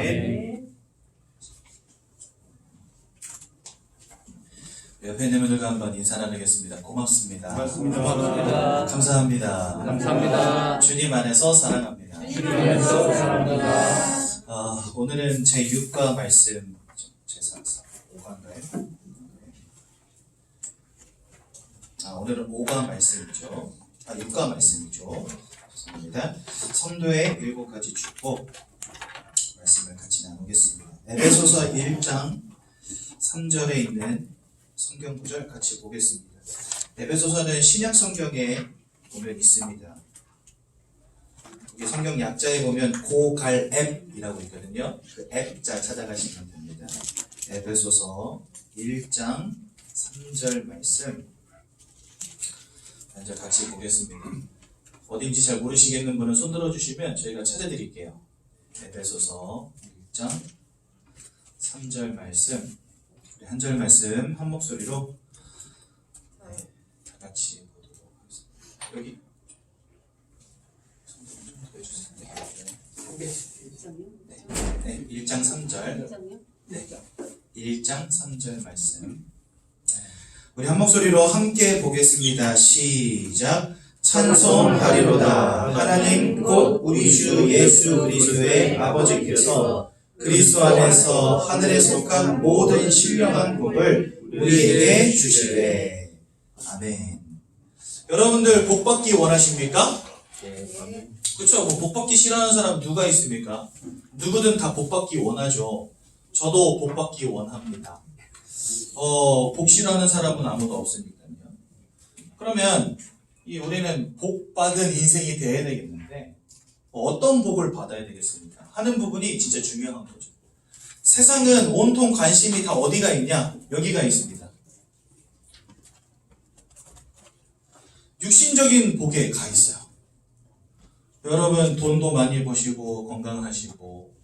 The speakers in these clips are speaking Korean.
아멘. 옆에 있는 분들과 한번 인사 나누겠습니다. 고맙습니다. 고맙습니다. 감사합니다. 감사합니다. 주님 안에서 사랑합니다. 주님 안에서 사랑합니다. 오늘은 제6과 말씀, 제5과인가요? 오늘은 5과 말씀이죠. 6과 말씀이죠. 죄송합니다. 성도의 7가지 축복 말씀을 같이 나누겠습니다. 에베소서 1장 3절에 있는 성경 구절 같이 보겠습니다. 에베소서는 신약 성경에 보면 있습니다. 여기 성경 약자에 보면 고갈앱이라고 있거든요. 그 앱자 찾아가시면 됩니다. 에베소서 1장 3절 말씀 먼저 같이 보겠습니다. 어딘지 잘 모르시겠는 분은 손 들어주시면 저희가 찾아드릴게요. 에베소서 1장 3절 말씀, 한 절 말씀 한 목소리로 다 같이 보도록 하겠습니다. 여기 손 좀 보여주세요. 네, 1장 3절. 네, 1장 3절 말씀. 우리 한 목소리로 함께 보겠습니다. 시작. 찬송하리로다. 하나님 곧 우리 주 예수 그리스도의 아버지께서 그리스도 안에서 하늘에 속한 모든 신령한 복을 우리에게 주시되. 아멘. 여러분들 복 받기 원하십니까? 그렇죠. 복 받기 싫어하는 사람 누가 있습니까? 누구든 다 복 받기 원하죠. 저도 복 받기 원합니다. 복 싫어하는 사람은 아무도 없으니까요. 그러면 우리는 복 받은 인생이 되어야 되겠는데 어떤 복을 받아야 되겠습니까? 하는 부분이 진짜 중요한 거죠. 세상은 온통 관심이 다 어디가 있냐? 여기가 있습니다. 육신적인 복에 가 있어요. 여러분 돈도 많이 버시고 건강하시고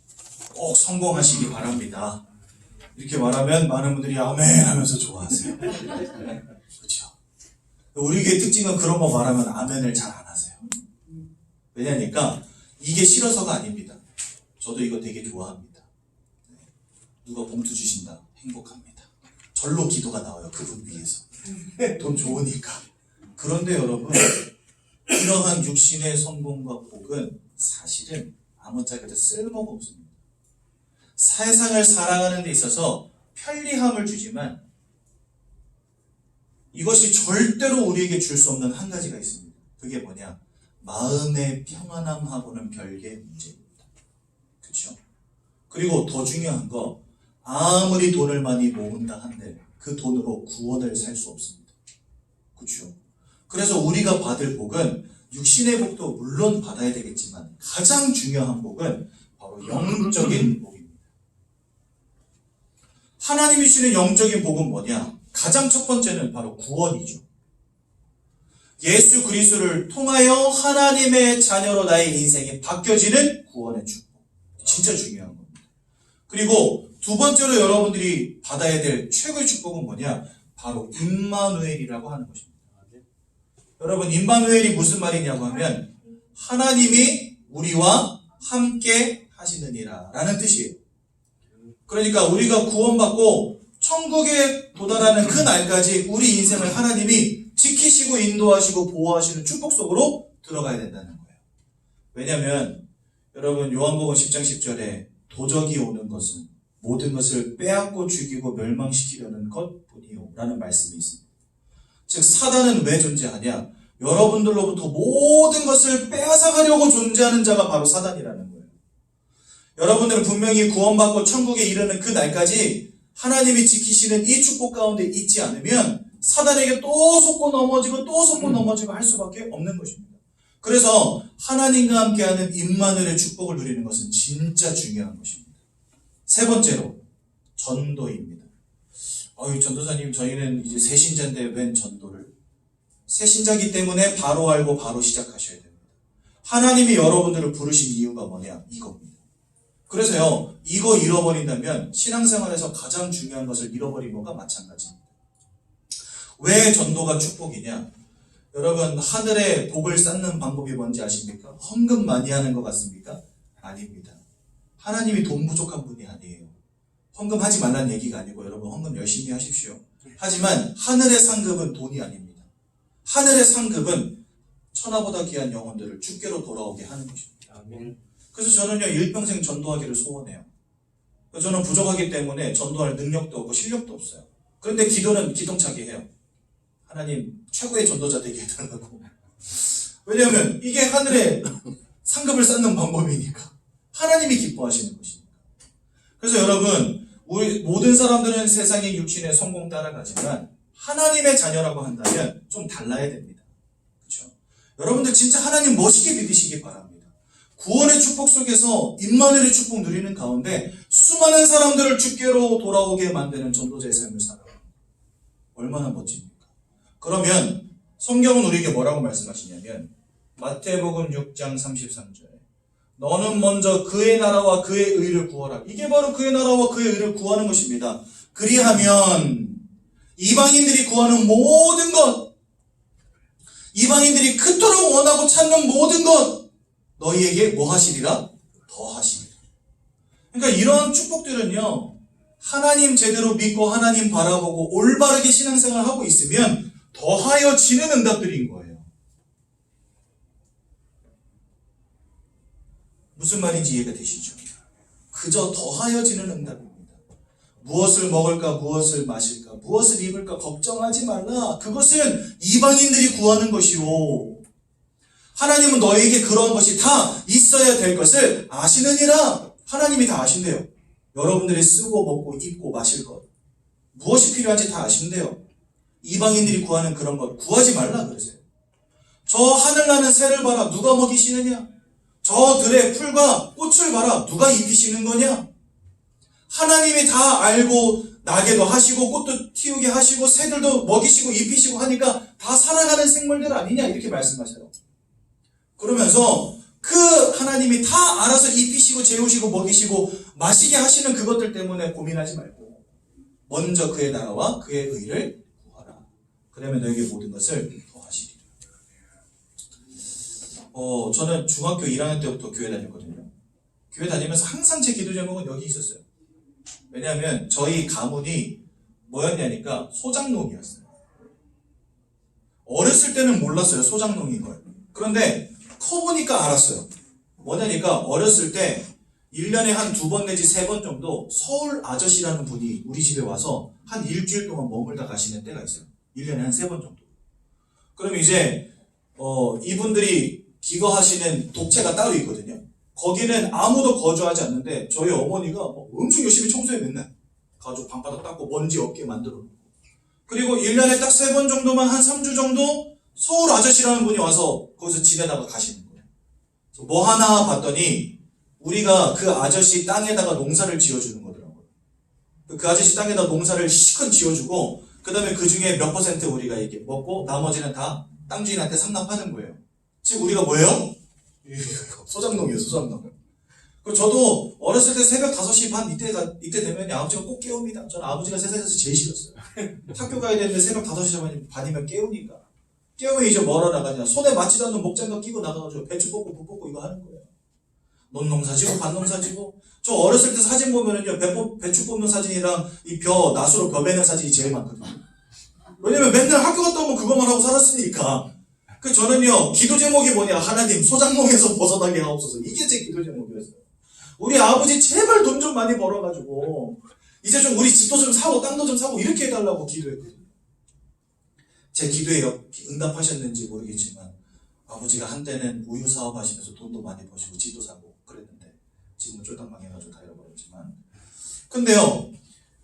꼭 성공하시기 바랍니다. 이렇게 말하면 많은 분들이 아멘 하면서 좋아하세요. 그렇죠? 우리 교회 특징은 그런 거 말하면 아멘을 잘 안 하세요. 왜냐니까 이게 싫어서가 아닙니다. 저도 이거 되게 좋아합니다. 누가 봉투 주신다. 행복합니다. 절로 기도가 나와요. 그분 위해서. 돈 좋으니까. 그런데 여러분, 이러한 육신의 성공과 복은 사실은 아무짝에도 쓸모가 없습니다. 세상을 살아가는 데 있어서 편리함을 주지만 이것이 절대로 우리에게 줄 수 없는 한 가지가 있습니다. 그게 뭐냐? 마음의 평안함하고는 별개의 문제입니다. 그렇죠? 그리고 더 중요한 거, 아무리 돈을 많이 모은다 한들 그 돈으로 구원을 살 수 없습니다. 그렇죠? 그래서 우리가 받을 복은 육신의 복도 물론 받아야 되겠지만 가장 중요한 복은 바로 영적인 복입니다. 하나님이 주시는 영적인 복은 뭐냐? 가장 첫 번째는 바로 구원이죠. 예수 그리스도를 통하여 하나님의 자녀로 나의 인생이 바뀌어지는 구원의 축복. 진짜 중요한 겁니다. 그리고 두 번째로 여러분들이 받아야 될 최고의 축복은 뭐냐? 바로 임마누엘이라고 하는 것입니다. 여러분, 임마누엘이 무슨 말이냐고 하면 하나님이 우리와 함께 하시느니라 라는 뜻이에요. 그러니까 우리가 구원받고 천국에 도달하는 그 날까지 우리 인생을 하나님이 지키시고 인도하시고 보호하시는 축복 속으로 들어가야 된다는 거예요. 왜냐하면 여러분 요한복음 10장 10절에 도적이 오는 것은 모든 것을 빼앗고 죽이고 멸망시키려는 것뿐이요 라는 말씀이 있습니다. 즉 사단은 왜 존재하냐? 여러분들로부터 모든 것을 빼앗아가려고 존재하는 자가 바로 사단이라는 거예요. 여러분들은 분명히 구원받고 천국에 이르는 그 날까지 하나님이 지키시는 이 축복 가운데 있지 않으면 사단에게 또 속고 넘어지고 또 속고 넘어지고 할 수밖에 없는 것입니다. 그래서 하나님과 함께하는 임마누엘의 축복을 누리는 것은 진짜 중요한 것입니다. 세 번째로 전도입니다. 전도사님, 저희는 이제 새신자인데 웬 전도를? 새신자이기 때문에 바로 알고 바로 시작하셔야 됩니다. 하나님이 여러분들을 부르신 이유가 뭐냐? 이겁니다. 그래서요, 이거 잃어버린다면 신앙생활에서 가장 중요한 것을 잃어버린 것과 마찬가지입니다. 왜 전도가 축복이냐? 여러분, 하늘에 복을 쌓는 방법이 뭔지 아십니까? 헌금 많이 하는 것 같습니까? 아닙니다. 하나님이 돈 부족한 분이 아니에요. 헌금 하지 말라는 얘기가 아니고 여러분 헌금 열심히 하십시오. 하지만 하늘의 상급은 돈이 아닙니다. 하늘의 상급은 천하보다 귀한 영혼들을 주께로 돌아오게 하는 것입니다. 아멘. 그래서 저는요 일평생 전도하기를 소원해요. 저는 부족하기 때문에 전도할 능력도 없고 실력도 없어요. 그런데 기도는 기똥차게 해요. 하나님 최고의 전도자 되게 해달라고. 왜냐하면 이게 하늘의 상급을 쌓는 방법이니까. 하나님이 기뻐하시는 것이니까. 그래서 여러분 우리 모든 사람들은 세상의 육신의 성공 따라가지만 하나님의 자녀라고 한다면 좀 달라야 됩니다. 그렇죠? 여러분들 진짜 하나님 멋있게 믿으시기 바랍니다. 구원의 축복 속에서 임마누엘의 축복 누리는 가운데 수많은 사람들을 주께로 돌아오게 만드는 전도자의 삶을 살아요. 얼마나 멋집니까? 그러면 성경은 우리에게 뭐라고 말씀하시냐면 마태복음 6장 33절에 너는 먼저 그의 나라와 그의 의를 구하라. 이게 바로 그의 나라와 그의 의를 구하는 것입니다. 그리하면 이방인들이 구하는 모든 것, 이방인들이 그토록 원하고 찾는 모든 것 너희에게 뭐 하시리라? 더 하시리라. 그러니까 이러한 축복들은요 하나님 제대로 믿고 하나님 바라보고 올바르게 신앙생활을 하고 있으면 더하여지는 응답들인 거예요. 무슨 말인지 이해가 되시죠? 그저 더하여지는 응답입니다. 무엇을 먹을까, 무엇을 마실까, 무엇을 입을까 걱정하지 말라. 그것은 이방인들이 구하는 것이오. 하나님은 너에게 그러한 것이 다 있어야 될 것을 아시느니라. 하나님이 다 아신대요. 여러분들이 쓰고 먹고 입고 마실 것 무엇이 필요한지 다 아신대요. 이방인들이 구하는 그런 것 구하지 말라 그러세요. 저 하늘나는 새를 봐라. 누가 먹이시느냐? 저 들의 풀과 꽃을 봐라. 누가 입히시는 거냐? 하나님이 다 알고 나게도 하시고 꽃도 틔우게 하시고 새들도 먹이시고 입히시고 하니까 다 살아가는 생물들 아니냐 이렇게 말씀하세요. 그러면서 그 하나님이 다 알아서 입히시고 재우시고 먹이시고 마시게 하시는 그것들 때문에 고민하지 말고 먼저 그의 나라와 그의 의를 구하라. 그러면 너에게 모든 것을 더하시리라. 저는 중학교 1학년 때부터 교회 다녔거든요. 교회 다니면서 항상 제 기도 제목은 여기 있었어요. 왜냐하면 저희 가문이 뭐였냐니까 소장농이었어요. 어렸을 때는 몰랐어요. 소장농인 걸. 그런데 커보니까 알았어요. 뭐냐니까 어렸을 때 1년에 한 2번 내지 3번 정도 서울 아저씨라는 분이 우리 집에 와서 한 일주일 동안 머물다 가시는 때가 있어요. 1년에 한 3번 정도. 그럼 이제 이분들이 기거하시는 독채가 따로 있거든요. 거기는 아무도 거주하지 않는데 저희 어머니가 엄청 열심히 청소해 맨날. 가족 방바닥 닦고 먼지 없게 만들어 놓고. 그리고 1년에 딱 3번 정도만 한 3주 정도 서울 아저씨라는 분이 와서 거기서 지내다가 가시는 거예요. 그래서 뭐 하나 봤더니 우리가 그 아저씨 땅에다가 농사를 지어주는 거더라고요. 그 아저씨 땅에다 농사를 시큰 지어주고 그 다음에 그 중에 몇 퍼센트 우리가 이렇게 먹고 나머지는 다 땅 주인한테 상납하는 거예요. 지금 우리가 뭐예요? 소장농이에요, 소장농. 저도 어렸을 때 새벽 5시 반 이때 되면 아버지가 꼭 깨웁니다. 저는 아버지가 세상에서 제일 싫었어요. 학교 가야 되는데 새벽 5시 반이면 깨우니까. 깨우면 이제 뭐하러 나가냐. 손에 맞지도 않는 목장갑 끼고 나가가지고 배추 뽑고 부 뽑고 이거 하는 거예요. 논농사 지고 밭농사 지고. 저 어렸을 때 사진 보면은요, 배추 뽑는 사진이랑 이 낫으로 벼 베는 사진이 제일 많거든요. 왜냐면 맨날 학교 갔다 오면 그것만 하고 살았으니까. 저는요, 기도 제목이 뭐냐. 하나님, 소장농에서 벗어나게 하옵소서. 이게 제 기도 제목이었어요. 우리 아버지 제발 돈 좀 많이 벌어가지고, 이제 좀 우리 집도 좀 사고, 땅도 좀 사고, 이렇게 해달라고 기도했거든요. 제 기도에 응답하셨는지 모르겠지만, 아버지가 한때는 우유 사업 하시면서 돈도 많이 버시고, 집도 사고, 그랬는데, 지금은 쫄딱 망해가지고 다 잃어버렸지만. 근데요,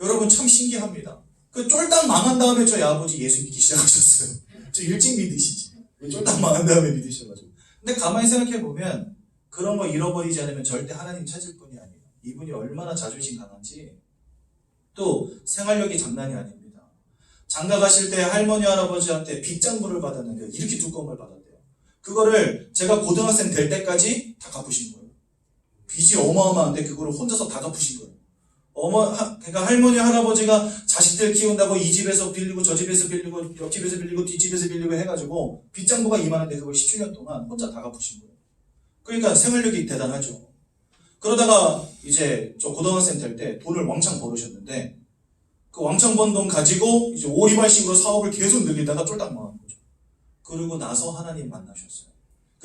여러분 참 신기합니다. 그 쫄딱 망한 다음에 저희 아버지 예수 믿기 시작하셨어요. 저 일찍 믿으시지. 쫄딱 망한 다음에 믿으셔가지고. 근데 가만히 생각해보면 그런 거 잃어버리지 않으면 절대 하나님 찾을 분이 아니에요. 이분이 얼마나 자존심 강한지. 또 생활력이 장난이 아닙니다. 장가 가실 때 할머니 할아버지한테 빚장부를 받았는데 이렇게 두꺼운 걸 받았대요. 그거를 제가 고등학생 될 때까지 다 갚으신 거예요. 빚이 어마어마한데 그거를 혼자서 다 갚으신 거예요. 그러니까 할머니 할아버지가 자식들 키운다고 이 집에서 빌리고 저 집에서 빌리고 옆집에서 빌리고 뒷집에서 빌리고 해가지고 빚장부가 이만한데 그걸 17년 동안 혼자 다 갚으신 거예요. 그러니까 생활력이 대단하죠. 그러다가 이제 저 고등학생 될 때 돈을 왕창 벌으셨는데 그 왕창 번 돈 가지고 이제 오리발식으로 사업을 계속 늘리다가 쫄딱 망한 거죠. 그러고 나서 하나님 만나셨어요.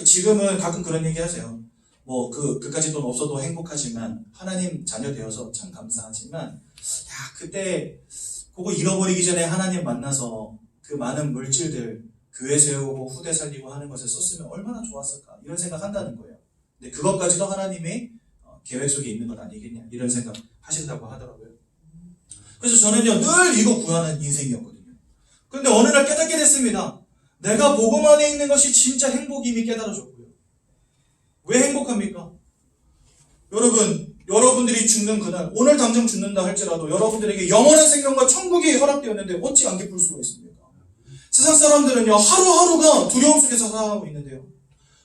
지금은 가끔 그런 얘기 하세요. 뭐 그까지 돈 없어도 행복하지만 하나님 자녀 되어서 참 감사하지만 야 그때 그거 잃어버리기 전에 하나님 만나서 그 많은 물질들 교회 세우고 후대 살리고 하는 것에 썼으면 얼마나 좋았을까 이런 생각 한다는 거예요. 근데 그것까지도 하나님의 계획 속에 있는 건 아니겠냐 이런 생각 하신다고 하더라고요. 그래서 저는요 늘 이거 구하는 인생이었거든요. 근데 어느 날 깨닫게 됐습니다. 내가 복음 안에 있는 것이 진짜 행복임이 깨달아졌고요. 왜 행복합니까? 여러분들이 죽는 그날, 오늘 당장 죽는다 할지라도 여러분들에게 영원한 생명과 천국이 허락되었는데 어찌 안 기쁠 수가 있습니까? 세상 사람들은요 하루하루가 두려움 속에서 살아가고 있는데요.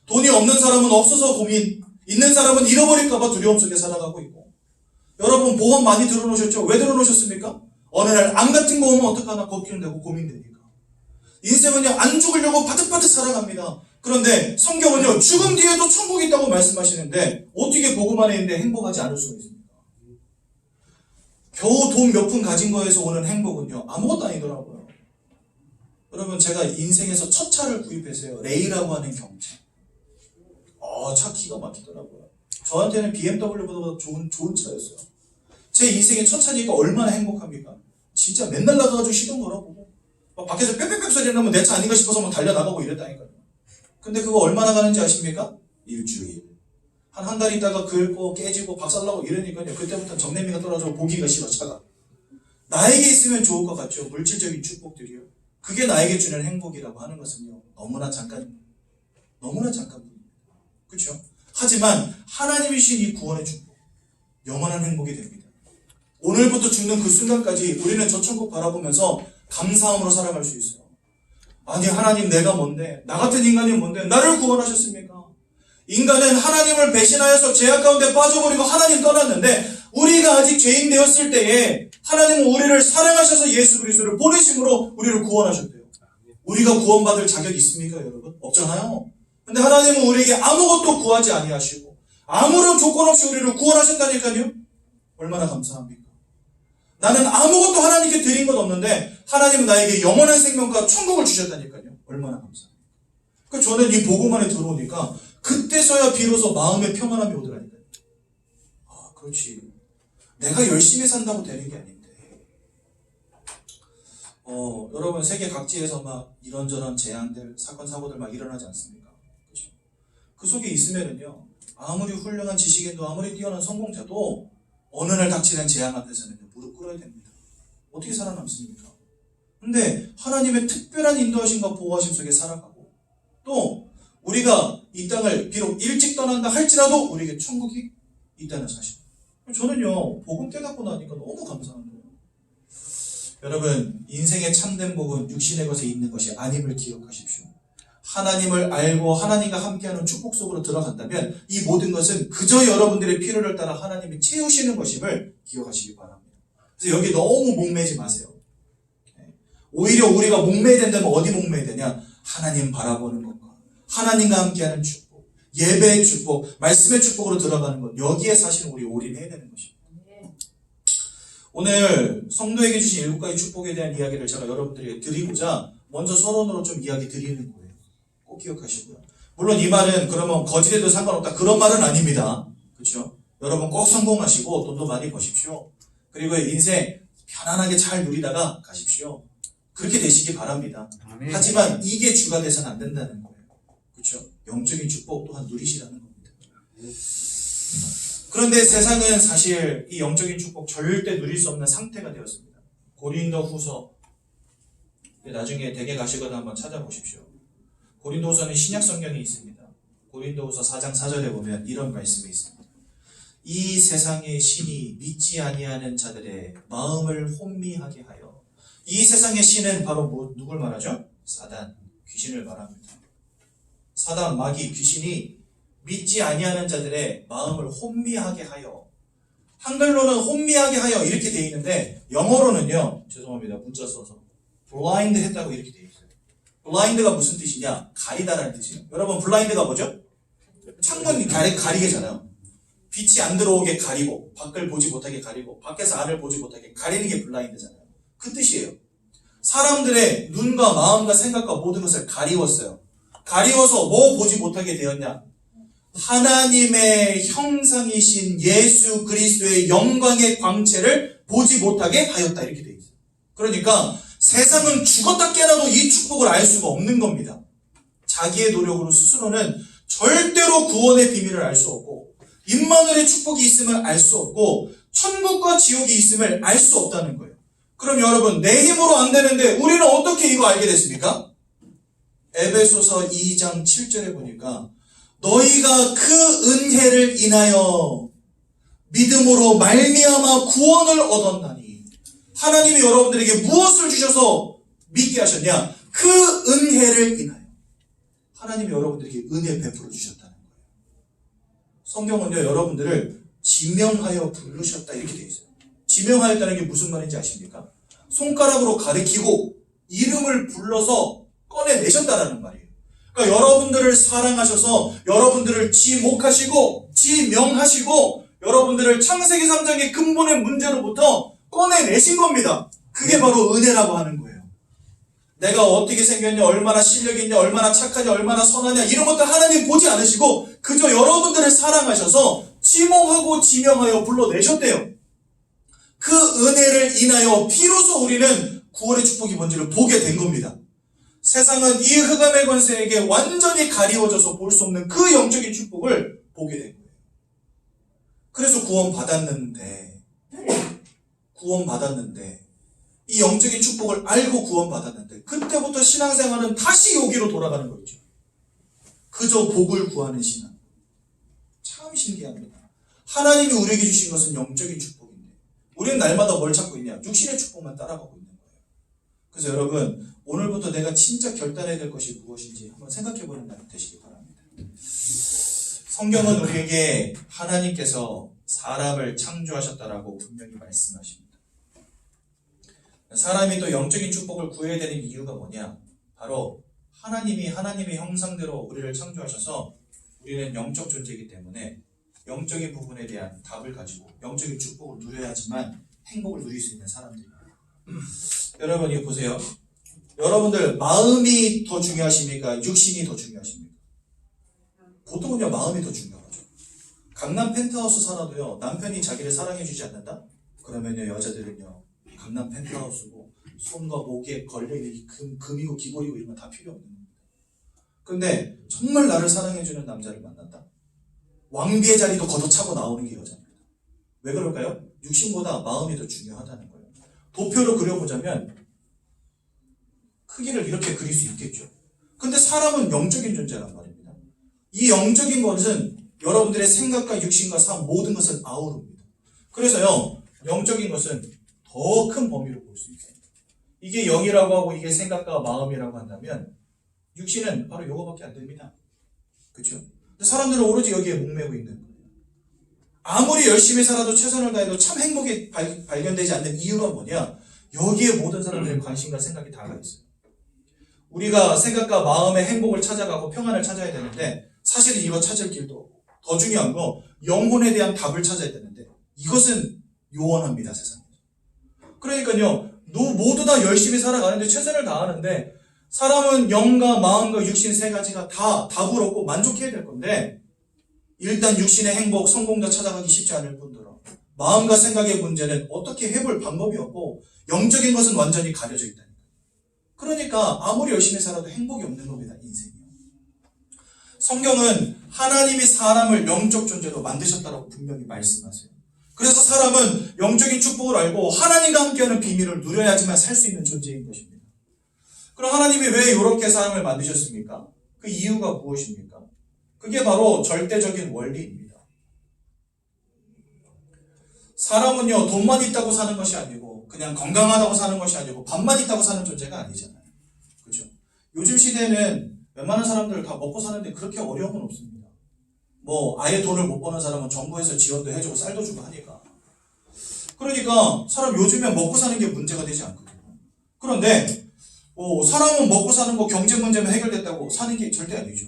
돈이 없는 사람은 없어서 고민, 있는 사람은 잃어버릴까봐 두려움 속에 살아가고 있고. 여러분 보험 많이 들어놓으셨죠? 왜 들어놓으셨습니까? 어느 날 암 같은 거 오면 어떡하나 걱정되고 고민되니까. 인생은요 안 죽으려고 바득바득 살아갑니다. 그런데 성경은요 죽음 뒤에도 천국이 있다고 말씀하시는데 어떻게 복음 안에 있는데 행복하지 않을 수가 있습니까? 겨우 돈 몇 푼 가진 거에서 오는 행복은요 아무것도 아니더라고요. 여러분 제가 인생에서 첫 차를 구입했어요. 레이라고 하는 경차. 차 기가 막히더라고요. 저한테는 BMW보다 좋은 차였어요. 제 인생의 첫 차니까 얼마나 행복합니까? 진짜 맨날 나가가지고 시동 걸어보고 막 밖에서 빽빽빽 소리 나면 내 차 아닌가 싶어서 막 달려나가고 이랬다니까요. 근데 그거 얼마나 가는지 아십니까? 일주일. 한 달 있다가 긁고 깨지고 박살나고 이러니까요. 그때부터 정내미가 떨어져 보기가 싫어 차가. 나에게 있으면 좋을 것 같죠. 물질적인 축복들이요. 그게 나에게 주는 행복이라고 하는 것은요. 너무나 잠깐입니다. 그렇죠? 하지만 하나님이신 이 구원의 축복, 영원한 행복이 됩니다. 오늘부터 죽는 그 순간까지 우리는 저 천국 바라보면서 감사함으로 살아갈 수 있어요. 아니 하나님 내가 뭔데? 나 같은 인간이 뭔데? 나를 구원하셨습니까? 인간은 하나님을 배신하여서 죄악 가운데 빠져버리고 하나님 떠났는데 우리가 아직 죄인 되었을 때에 하나님은 우리를 사랑하셔서 예수 그리스도를 보내심으로 우리를 구원하셨대요. 우리가 구원받을 자격이 있습니까 여러분? 없잖아요. 근데 하나님은 우리에게 아무것도 구하지 아니하시고 아무런 조건 없이 우리를 구원하셨다니까요. 얼마나 감사합니까? 나는 아무것도 하나님께 드린 것 없는데 하나님은 나에게 영원한 생명과 천국을 주셨다니까요. 얼마나 감사합니까? 그러니까 저는 이 복음 안에 들어오니까 그때서야 비로소 마음의 평안함이 오더라니까요. 그렇지. 내가 열심히 산다고 되는 게 아닌데. 여러분 세계 각지에서 막 이런저런 재앙들, 사건, 사고들 막 일어나지 않습니까? 그렇죠? 그 속에 있으면은요, 아무리 훌륭한 지식인도 아무리 뛰어난 성공자도 어느 날 닥치는 재앙 앞에서는 무릎 꿇어야 됩니다. 어떻게 살아남습니까? 근데 하나님의 특별한 인도하심과 보호하심 속에 살아가고 또 우리가 이 땅을 비록 일찍 떠난다 할지라도 우리에게 천국이 있다는 사실. 저는요 복음 깨닫고 나니까 너무 감사한 거예요. 여러분 인생의 참된 복은 육신의 것에 있는 것이 아님을 기억하십시오. 하나님을 알고 하나님과 함께하는 축복 속으로 들어간다면 이 모든 것은 그저 여러분들의 필요를 따라 하나님이 채우시는 것임을 기억하시기 바랍니다. 그래서 여기 너무 목매지 마세요. 오히려 우리가 목매야 된다면 어디 목매야 되냐? 하나님 바라보는 것과 하나님과 함께하는 축복, 예배의 축복, 말씀의 축복으로 들어가는 것, 여기에 사실 우리 올인해야 되는 것입니다. 오늘 성도에게 주신 7가지 축복에 대한 이야기를 제가 여러분들에게 드리고자 먼저 서론으로 좀 이야기 드리는 거예요. 꼭 기억하시고요. 물론 이 말은 그러면 거짓에도 상관없다 그런 말은 아닙니다. 그렇죠? 여러분 꼭 성공하시고 돈도 많이 버십시오. 그리고 인생 편안하게 잘 누리다가 가십시오. 그렇게 되시기 바랍니다. 아멘. 하지만 이게 주가 돼서는 안 된다는 거예요. 그렇죠? 영적인 축복 또한 누리시라는 겁니다. 그런데 세상은 사실 이 영적인 축복 절대 누릴 수 없는 상태가 되었습니다. 고린도후서 나중에 댁에 가시거나 한번 찾아보십시오. 고린도후서는 신약 성경에 있습니다. 고린도후서 4장 4절에 보면 이런 말씀이 있습니다. 이 세상의 신이 믿지 아니하는 자들의 마음을 혼미하게 하여. 이 세상의 신은 바로 누굴 말하죠? 사단, 귀신을 말합니다. 사단, 마귀, 귀신이 믿지 아니하는 자들의 마음을 혼미하게 하여. 한글로는 혼미하게 하여 이렇게 되어 있는데 영어로는요, 죄송합니다, 문자 써서 블라인드 했다고 이렇게 되어 있어요. 블라인드가 무슨 뜻이냐? 가리다라는 뜻이에요. 여러분 블라인드가 뭐죠? 창문 가리개잖아요. 빛이 안 들어오게 가리고, 밖을 보지 못하게 가리고, 밖에서 안을 보지 못하게 가리는 게 블라인드잖아요. 그 뜻이에요. 사람들의 눈과 마음과 생각과 모든 것을 가리웠어요. 가리워서 뭐 보지 못하게 되었냐? 하나님의 형상이신 예수 그리스도의 영광의 광채를 보지 못하게 하였다. 이렇게 되어 있어요. 그러니까 세상은 죽었다 깨어나도 이 축복을 알 수가 없는 겁니다. 자기의 노력으로 스스로는 절대로 구원의 비밀을 알 수 없고, 임마누엘의 축복이 있음을 알 수 없고, 천국과 지옥이 있음을 알 수 없다는 거예요. 그럼 여러분, 내 힘으로 안 되는데 우리는 어떻게 이거 알게 됐습니까? 에베소서 2장 7절에 보니까 너희가 그 은혜를 인하여 믿음으로 말미암아 구원을 얻었나니, 하나님이 여러분들에게 무엇을 주셔서 믿게 하셨냐? 그 은혜를 인하여 하나님이 여러분들에게 은혜 베풀어 주셨다는 거예요. 성경은요, 여러분들을 지명하여 부르셨다 이렇게 되어 있어요. 지명하였다는 게 무슨 말인지 아십니까? 손가락으로 가리키고 이름을 불러서 꺼내내셨다라는 말이에요. 그러니까 여러분들을 사랑하셔서 여러분들을 지목하시고 지명하시고 여러분들을 창세기 3장의 근본의 문제로부터 꺼내내신 겁니다. 그게 바로 은혜라고 하는 거예요. 내가 어떻게 생겼냐, 얼마나 실력이 있냐, 얼마나 착하냐, 얼마나 선하냐, 이런 것들 하나님 보지 않으시고 그저 여러분들을 사랑하셔서 지목하고 지명하여 불러내셨대요. 그 은혜를 인하여 비로소 우리는 구원의 축복이 뭔지를 보게 된 겁니다. 세상은 이 흑암의 권세에게 완전히 가리워져서 볼 수 없는 그 영적인 축복을 보게 된 거예요. 그래서 구원받았는데 이 영적인 축복을 알고 구원받았는데 그때부터 신앙생활은 다시 여기로 돌아가는 거죠. 그저 복을 구하는 신앙. 참 신기합니다. 하나님이 우리에게 주신 것은 영적인 축복인데 우리는 날마다 뭘 찾고 있냐? 육신의 축복만 따라가고 있는 거예요. 그래서 여러분, 오늘부터 내가 진짜 결단해야 될 것이 무엇인지 한번 생각해보는 날 되시기 바랍니다. 성경은 우리에게 하나님께서 사람을 창조하셨다라고 분명히 말씀하십니다. 사람이 또 영적인 축복을 구해야 되는 이유가 뭐냐? 바로 하나님이 하나님의 형상대로 우리를 창조하셔서 우리는 영적 존재이기 때문에 영적인 부분에 대한 답을 가지고 영적인 축복을 누려야지만 행복을 누릴 수 있는 사람들입니다. 여러분 이거 보세요. 여러분들 마음이 더 중요하십니까? 육신이 더 중요하십니까? 보통은요 마음이 더 중요하죠. 강남 펜트하우스 살아도요 남편이 자기를 사랑해주지 않는다? 그러면요 여자들은요 강남 펜트하우스고 손과 목에 걸려있는 금이고 기골이고 이런 건 다 필요 없는 겁니다. 근데 정말 나를 사랑해주는 남자를 만난다? 왕비의 자리도 걷어차고 나오는 게 여자입니다. 왜 그럴까요? 육신보다 마음이 더 중요하다는 거예요. 도표로 그려보자면 크기를 이렇게 그릴 수 있겠죠. 근데 사람은 영적인 존재란 말입니다. 이 영적인 것은 여러분들의 생각과 육신과 삶 모든 것을 아우릅니다. 그래서요 영적인 것은 더 큰 범위로 볼 수 있어요. 이게 영이라고 하고 이게 생각과 마음이라고 한다면 육신은 바로 이거밖에 안 됩니다. 그렇죠? 근데 사람들은 오로지 여기에 목매고 있는 거예요. 아무리 열심히 살아도 최선을 다해도 참 행복이 발견되지 않는 이유가 뭐냐? 여기에 모든 사람들의 관심과 생각이 다가 있어요. 우리가 생각과 마음의 행복을 찾아가고 평안을 찾아야 되는데 사실은 이거 찾을 길도 없고 더 중요한 거 영혼에 대한 답을 찾아야 되는데 이것은 요원합니다. 세상에서. 그러니까요 모두 다 열심히 살아가는데 최선을 다하는데 사람은 영과 마음과 육신 세 가지가 다 답을 얻고 만족해야 될 건데 일단 육신의 행복, 성공도 찾아가기 쉽지 않을 뿐더러 마음과 생각의 문제는 어떻게 해볼 방법이 없고 영적인 것은 완전히 가려져 있다니까. 그러니까 아무리 열심히 살아도 행복이 없는 겁니다. 인생이요. 성경은 하나님이 사람을 영적 존재로 만드셨다고 분명히 말씀하세요. 그래서 사람은 영적인 축복을 알고 하나님과 함께하는 비밀을 누려야지만 살 수 있는 존재인 것입니다. 그럼 하나님이 왜 이렇게 사람을 만드셨습니까? 그 이유가 무엇입니까? 그게 바로 절대적인 원리입니다. 사람은요 돈만 있다고 사는 것이 아니고 그냥 건강하다고 사는 것이 아니고 밥만 있다고 사는 존재가 아니잖아요. 그렇죠? 요즘 시대에는 웬만한 사람들 다 먹고 사는데 그렇게 어려움은 없습니다. 뭐 아예 돈을 못 버는 사람은 정부에서 지원도 해주고 쌀도 주고 하니까. 그러니까 사람 요즘에 먹고 사는 게 문제가 되지 않거든요. 그런데 사람은 먹고 사는 거 경제 문제만 해결됐다고 사는 게 절대 아니죠.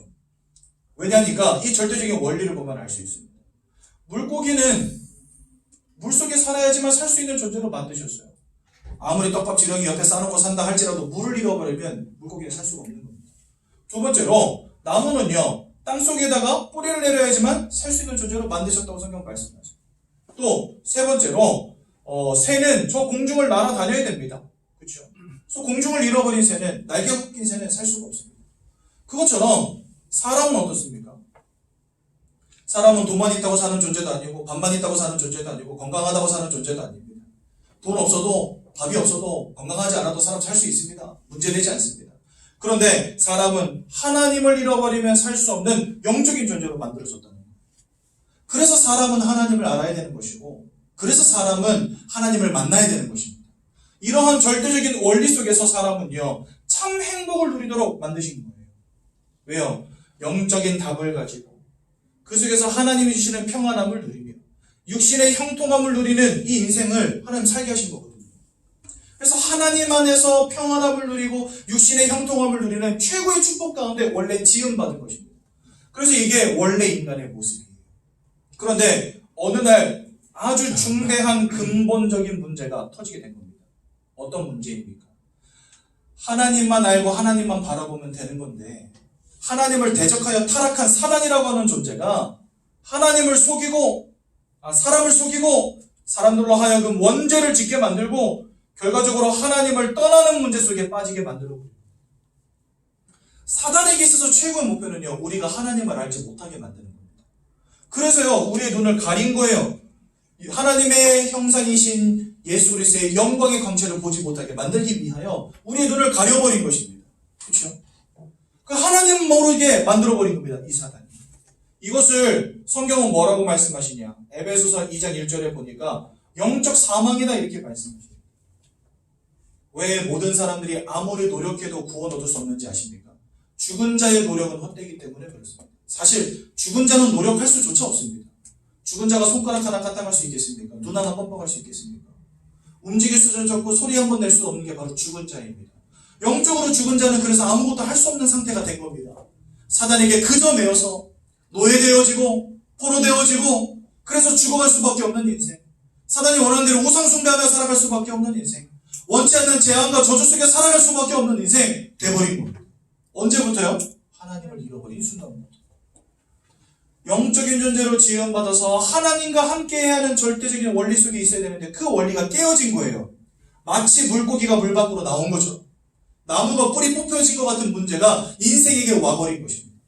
왜냐니까 이 절대적인 원리를 보면 알 수 있습니다. 물고기는 물속에 살아야지만 살 수 있는 존재로 만드셨어요. 아무리 떡밥 지렁이 옆에 싸놓고 산다 할지라도 물을 잃어버리면 물고기는 살 수가 없는 겁니다. 두 번째로 나무는요, 땅속에다가 뿌리를 내려야지만 살 수 있는 존재로 만드셨다고 성경 말씀하죠. 또 세 번째로 새는 저 공중을 날아다녀야 됩니다. 그렇죠? 그래서 공중을 잃어버린 새는, 날개 꺾인 새는 살 수가 없습니다. 그것처럼 사람은 어떻습니까? 사람은 돈만 있다고 사는 존재도 아니고 밥만 있다고 사는 존재도 아니고 건강하다고 사는 존재도 아닙니다. 돈 없어도, 밥이 없어도, 건강하지 않아도 사람 살 수 있습니다. 문제되지 않습니다. 그런데 사람은 하나님을 잃어버리면 살 수 없는 영적인 존재로 만들어졌다는 거예요. 그래서 사람은 하나님을 알아야 되는 것이고, 그래서 사람은 하나님을 만나야 되는 것입니다. 이러한 절대적인 원리 속에서 사람은요, 참 행복을 누리도록 만드신 거예요. 왜요? 영적인 답을 가지고 그 속에서 하나님이 주시는 평안함을 누리며 육신의 형통함을 누리는 이 인생을 하나님 살게 하신 거거든요. 그래서 하나님 안에서 평안함을 누리고 육신의 형통함을 누리는 최고의 축복 가운데 원래 지음받은 것입니다. 그래서 이게 원래 인간의 모습이에요. 그런데 어느 날 아주 중대한 근본적인 문제가 터지게 된 겁니다. 어떤 문제입니까? 하나님만 알고 하나님만 바라보면 되는 건데, 하나님을 대적하여 타락한 사단이라고 하는 존재가 하나님을 속이고, 사람을 속이고 사람들로 하여금 원죄를 짓게 만들고 결과적으로 하나님을 떠나는 문제 속에 빠지게 만들고, 사단에게 있어서 최고의 목표는요, 우리가 하나님을 알지 못하게 만드는 겁니다. 그래서요, 우리의 눈을 가린 거예요. 하나님의 형상이신 예수 그리스도의 영광의 광채를 보지 못하게 만들기 위하여 우리의 눈을 가려버린 것입니다. 그렇죠? 그 하나님 모르게 만들어버린 겁니다, 이 사단이. 이것을 성경은 뭐라고 말씀하시냐? 에베소서 2장 1절에 보니까 영적 사망이다 이렇게 말씀하십니다. 왜 모든 사람들이 아무리 노력해도 구원 얻을 수 없는지 아십니까? 죽은 자의 노력은 헛되기 때문에 그렇습니다. 사실 죽은 자는 노력할 수조차 없습니다. 죽은 자가 손가락 하나 까딱할 수 있겠습니까? 눈 하나 껌뻑할 수 있겠습니까? 움직일 수조차 없고 소리 한 번 낼 수 없는 게 바로 죽은 자입니다. 영적으로 죽은 자는 그래서 아무것도 할 수 없는 상태가 된 겁니다. 사단에게 그저 매여서 노예되어지고 포로되어지고, 그래서 죽어갈 수밖에 없는 인생, 사단이 원하는 대로 우상 숭배하며 살아갈 수밖에 없는 인생, 원치 않는 재앙과 저주 속에 살아갈 수밖에 없는 인생 돼버린 겁니다. 언제부터요? 하나님을 잃어버린 순간부터. 영적인 존재로 지음받아서 하나님과 함께해야 하는 절대적인 원리 속에 있어야 되는데 그 원리가 깨어진 거예요. 마치 물고기가 물 밖으로 나온 거죠. 나무가 뿌리 뽑혀진 것 같은 문제가 인생에게 와버린 것입니다.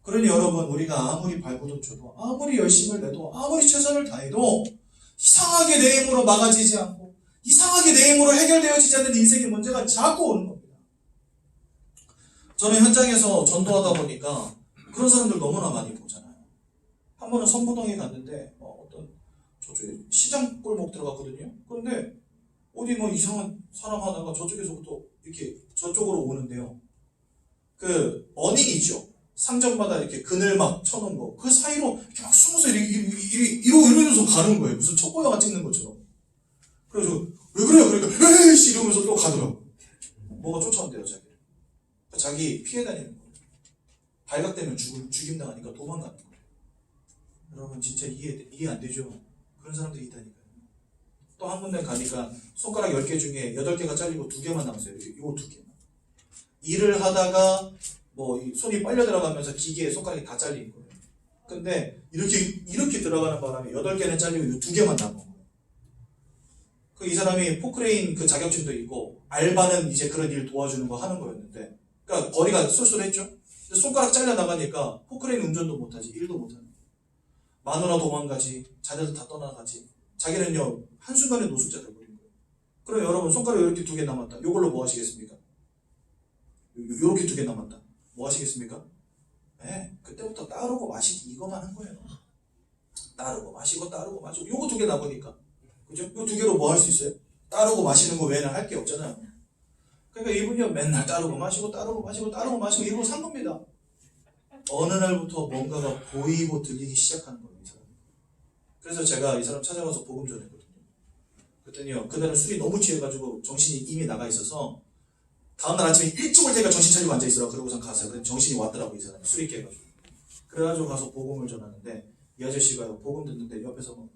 그러니 여러분, 우리가 아무리 발버둥 쳐도, 아무리 열심을 내도, 아무리 최선을 다해도 이상하게 내 힘으로 막아지지 않고 이상하게 내 힘으로 해결되어지지 않는 인생의 문제가 자꾸 오는 겁니다. 저는 현장에서 전도하다 보니까 그런 사람들 너무나 많이 보잖아요. 한 번은 선포동에 갔는데 어떤 저쪽에 시장 골목 들어갔거든요. 그런데 어디 이상한 사람 하나가 저쪽에서부터 이렇게 저쪽으로 오는데요. 그 어닝이죠. 상점마다 이렇게 그늘 막 쳐놓은 거, 그 사이로 이렇게 막 숨어서 이러면서 가는 거예요. 무슨 첩보영화 찍는 것처럼. 그래서 왜 그래요? 그러니까 에이씨 이러면서 또 가더라고. 뭐가 쫓아온대요, 자기를. 자기 피해 다니는 거예요. 발각되면 죽임당하니까 도망가는 거예요. 여러분 진짜 이해 안 되죠? 그런 사람들이 있다니까요. 또 한 군데 가니까 손가락 10개 중에 8개가 잘리고 2개만 남았어요. 이거 2개만. 일을 하다가 손이 빨려 들어가면서 기계에 손가락이 다 잘린 거예요. 근데 이렇게 들어가는 바람에 8개는 잘리고 2개만 남은 거예요. 이 사람이 포크레인 그 자격증도 있고 알바는 이제 그런 일 도와주는 거 하는 거였는데, 그러니까 거리가 쏠쏠했죠. 근데 손가락 잘려 나가니까 포크레인 운전도 못하지, 일도 못하는 거예요. 마누라 도망가지, 자녀들 다 떠나가지. 자기는요 한순간에 노숙자 돼버린 거예요. 그럼 여러분, 손가락 이렇게 2개 남았다. 이걸로 뭐 하시겠습니까? 이렇게 2개 남았다. 뭐 하시겠습니까? 네, 그때부터 따르고 마시기 이거만 한 거예요. 따르고 마시고 요거 2개 남으니까, 그죠? 요 2개로 뭐 할 수 있어요? 따르고 마시는 거 외에는 할 게 없잖아요. 그러니까 이분이요 맨날 따르고 마시고 이러고 산 겁니다. 어느 날부터 뭔가가 보이고 들리기 시작하는 거예요, 이 사람. 그래서 제가 이 사람 찾아가서 복음 전했거든요. 그랬더니요, 그날은 술이 너무 취해가지고 정신이 이미 나가 있어서 다음날 아침에 일찍 올 때가 정신 차리고 앉아있으라고 그러고선 갔어요. 그래서 정신이 왔더라고, 이 사람이. 술이 깨가지고. 그래가지고 가서 복음을 전하는데, 이 아저씨가 복음 듣는데 옆에서 막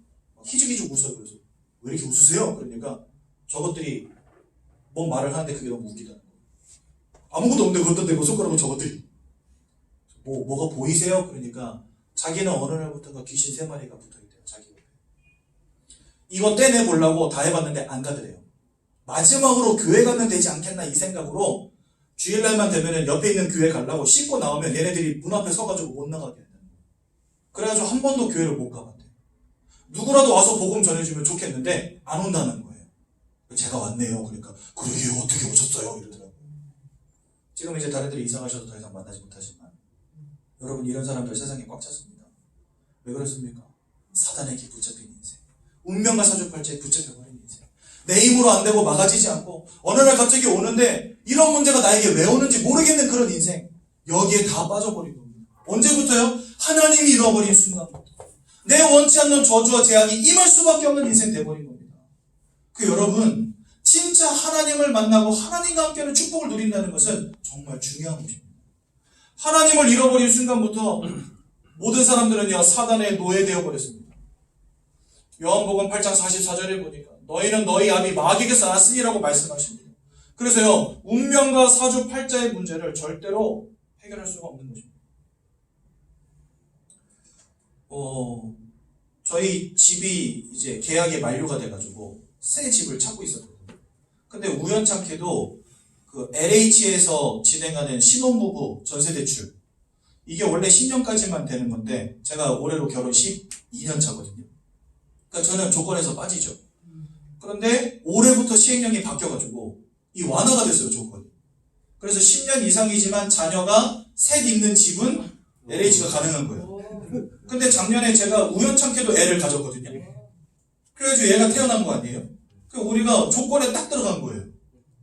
희죽희죽 웃어요. 그래서 왜 이렇게 웃으세요? 그러니까 저것들이 뭔 말을 하는데 그게 너무 웃기다는 거예요. 아무것도 없는데 그것도 대고 손가락으로 저것들이 뭐가 보이세요? 그러니까 자기는 어느 날부터가 귀신 3마리가 붙어있대요. 자기 옆에. 이거 떼내보려고 다 해봤는데 안 가더래요. 마지막으로 교회 가면 되지 않겠나 이 생각으로 주일날만 되면은 옆에 있는 교회 가려고 씻고 나오면 얘네들이 문 앞에 서가지고 못 나가게 한다는 거예요. 그래가지고 한 번도 교회를 못 가봤대요. 누구라도 와서 복음 전해주면 좋겠는데 안 온다는 거예요. 제가 왔네요. 그러니까 그러게요. 어떻게 오셨어요? 이러더라고요. 지금 이제 다른들이 이사 가셔도 더 이상 만나지 못하지만 여러분 이런 사람들 세상에 꽉 찼습니다. 왜 그렇습니까? 사단에게 붙잡힌 인생, 운명과 사주팔자에 붙잡혀버린 인생, 내 힘으로 안 되고 막아지지 않고 어느 날 갑자기 오는데 이런 문제가 나에게 왜 오는지 모르겠는 그런 인생, 여기에 다 빠져버린 겁니다. 언제부터요? 하나님이 잃어버린 순간부터 내 원치 않는 저주와 재앙이 임할 수밖에 없는 인생 돼버린 겁니다. 그 여러분 진짜 하나님을 만나고 하나님과 함께하는 축복을 누린다는 것은 정말 중요한 것입니다. 하나님을 잃어버린 순간부터 모든 사람들은요 사단에 노예되어 버렸습니다. 요한복음 8장 44절에 보니까 너희는 너희 아비 마귀에게서 났으니라고 말씀하십니다. 그래서요 운명과 사주팔자의 문제를 절대로 해결할 수가 없는 것입니다. 저희 집이 이제 계약이 만료가 돼가지고 새 집을 찾고 있었거든요. 근데 우연찮게도 그 LH에서 진행하는 신혼부부 전세대출, 이게 원래 10년까지만 되는 건데 제가 올해로 결혼 12년 차거든요. 그러니까 저는 조건에서 빠지죠. 그런데 올해부터 시행령이 바뀌어가지고 이 완화가 됐어요, 조건이. 그래서 10년 이상이지만 자녀가 셋 있는 집은 LH가 가능한 거예요. 근데 작년에 제가 우연찮게도 애를 가졌거든요. 그래가지고 얘가 태어난 거 아니에요? 그 우리가 조건에 딱 들어간 거예요.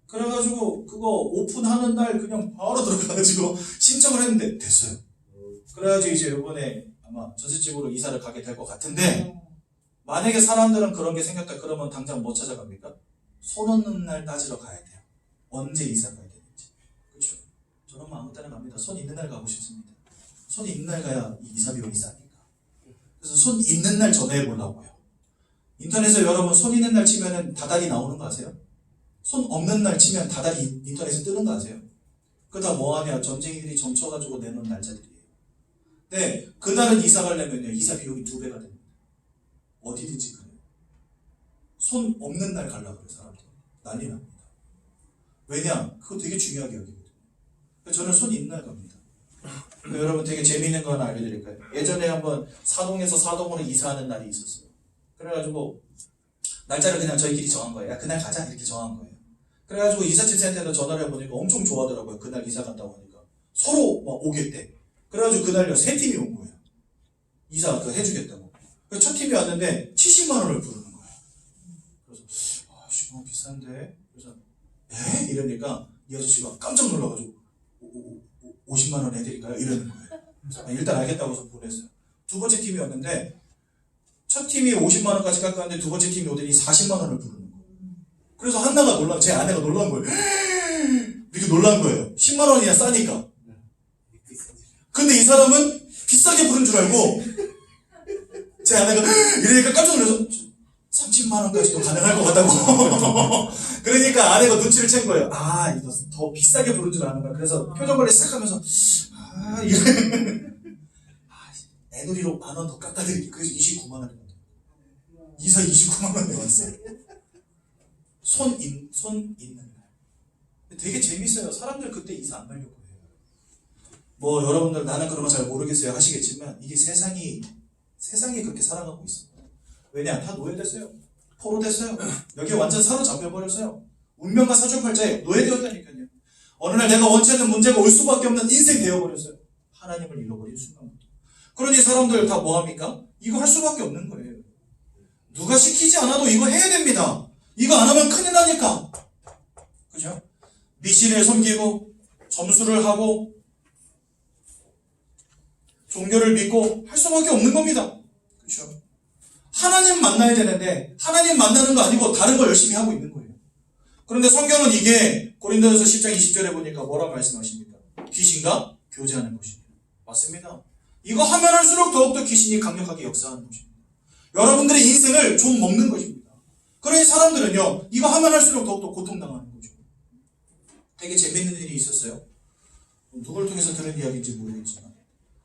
그래가지고 그거 오픈하는 날 그냥 바로 들어가가지고 신청을 했는데 됐어요. 그래가지고 이제 이번에 아마 전셋집으로 이사를 가게 될 것 같은데, 만약에 사람들은 그런 게 생겼다 그러면 당장 뭐 찾아갑니까? 손 없는 날 따지러 가야 돼요. 언제 이사 가야 되는지. 그렇죠? 저는 뭐 아무 때나 갑니다. 손 있는 날 가고 싶습니다. 손 있는 날 가야 이사 비용이 싸니까. 그래서 손 있는 날 전화해 보려고요. 인터넷에 여러분 손 있는 날 치면은 다달이 나오는 거 아세요? 손 없는 날 치면 다달이 인터넷에 뜨는 거 아세요? 그거 다 뭐하냐? 전쟁이들이 점쳐가지고 내놓은 날짜들이에요. 근데 그날은 이사 가려면요 이사 비용이 2배가 됩니다. 어디든지 그래요. 손 없는 날 가려고 그래요. 사람들 난리 납니다. 왜냐? 그거 되게 중요하게 여기거든요. 저는 손 있는 날 갑니다. 여러분 되게 재미있는 거 하나 알려드릴까요? 예전에 한번 사동에서 사동으로 이사하는 날이 있었어요. 그래가지고 날짜를 그냥 저희끼리 정한 거예요. 야, 그날 가자 이렇게 정한 거예요. 그래가지고 이삿짐 센터에다 전화를 해보니까 엄청 좋아하더라고요. 그날 이사 간다고 하니까 서로 막 오겠대. 그래가지고 그날요 3팀이 온 거예요. 이사 해주겠다고. 첫 팀이 왔는데 70만 원을 부르는 거예요. 그래서 너무 비싼데? 그래서 에? 이러니까 이 아저씨가 깜짝 놀라가지고 50만 원 해드릴까요? 이러는 거예요. 그래서 일단 알겠다고 해서 보냈어요. 두 번째 팀이 왔는데 첫 팀이 50만 원까지 깎았는데 두 번째 팀이 오더니 40만 원을 부르는 거예요. 그래서 한나가 제 아내가 놀란 거예요. 이렇게 놀란 거예요. 10만 원이야 싸니까. 근데 이 사람은 비싸게 부른 줄 알고 제 아내가 이러니까 깜짝 놀라서 30만 원까지도 가능할 것 같다고. 그러니까 아내가 눈치를 챈 거예요. 아, 이거 더 비싸게 부른 줄 아는 거야. 그래서 표정 관리 싹 하면서 이래. 애누리로 10,000원 더 깎아드릴게. 그래서 29만 원이 거예요. 이사 29만 원에 왔어요. 손 있는 날. 되게 재밌어요. 사람들 그때 이사 안 가려고 해요. 뭐 여러분들 나는 그런 거 잘 모르겠어요 하시겠지만 이게 세상이 그렇게 살아가고 있습니다. 왜냐? 다 노예됐어요. 포로됐어요. 여기에 완전 사로잡혀버렸어요. 운명과 사주팔자에 노예되었다니까요. 어느 날 내가 원치 않는 문제가 올 수밖에 없는 인생 되어버렸어요. 하나님을 잃어버린 순간부터. 그러니 사람들 다 뭐합니까? 이거 할 수밖에 없는 거예요. 누가 시키지 않아도 이거 해야 됩니다. 이거 안 하면 큰일 나니까. 그죠? 미신을 섬기고 점수를 하고 종교를 믿고 할 수밖에 없는 겁니다. 그렇죠? 하나님 만나야 되는데 하나님 만나는 거 아니고 다른 걸 열심히 하고 있는 거예요. 그런데 성경은 이게 고린도전서 10장 20절에 보니까 뭐라고 말씀하십니까? 귀신과 교제하는 것입니다. 맞습니다. 이거 하면 할수록 더욱더 귀신이 강력하게 역사하는 것입니다. 여러분들의 인생을 좀 먹는 것입니다. 그러니 사람들은요, 이거 하면 할수록 더욱더 고통당하는 거죠. 되게 재밌는 일이 있었어요. 누굴 통해서 들은 이야기인지 모르겠지만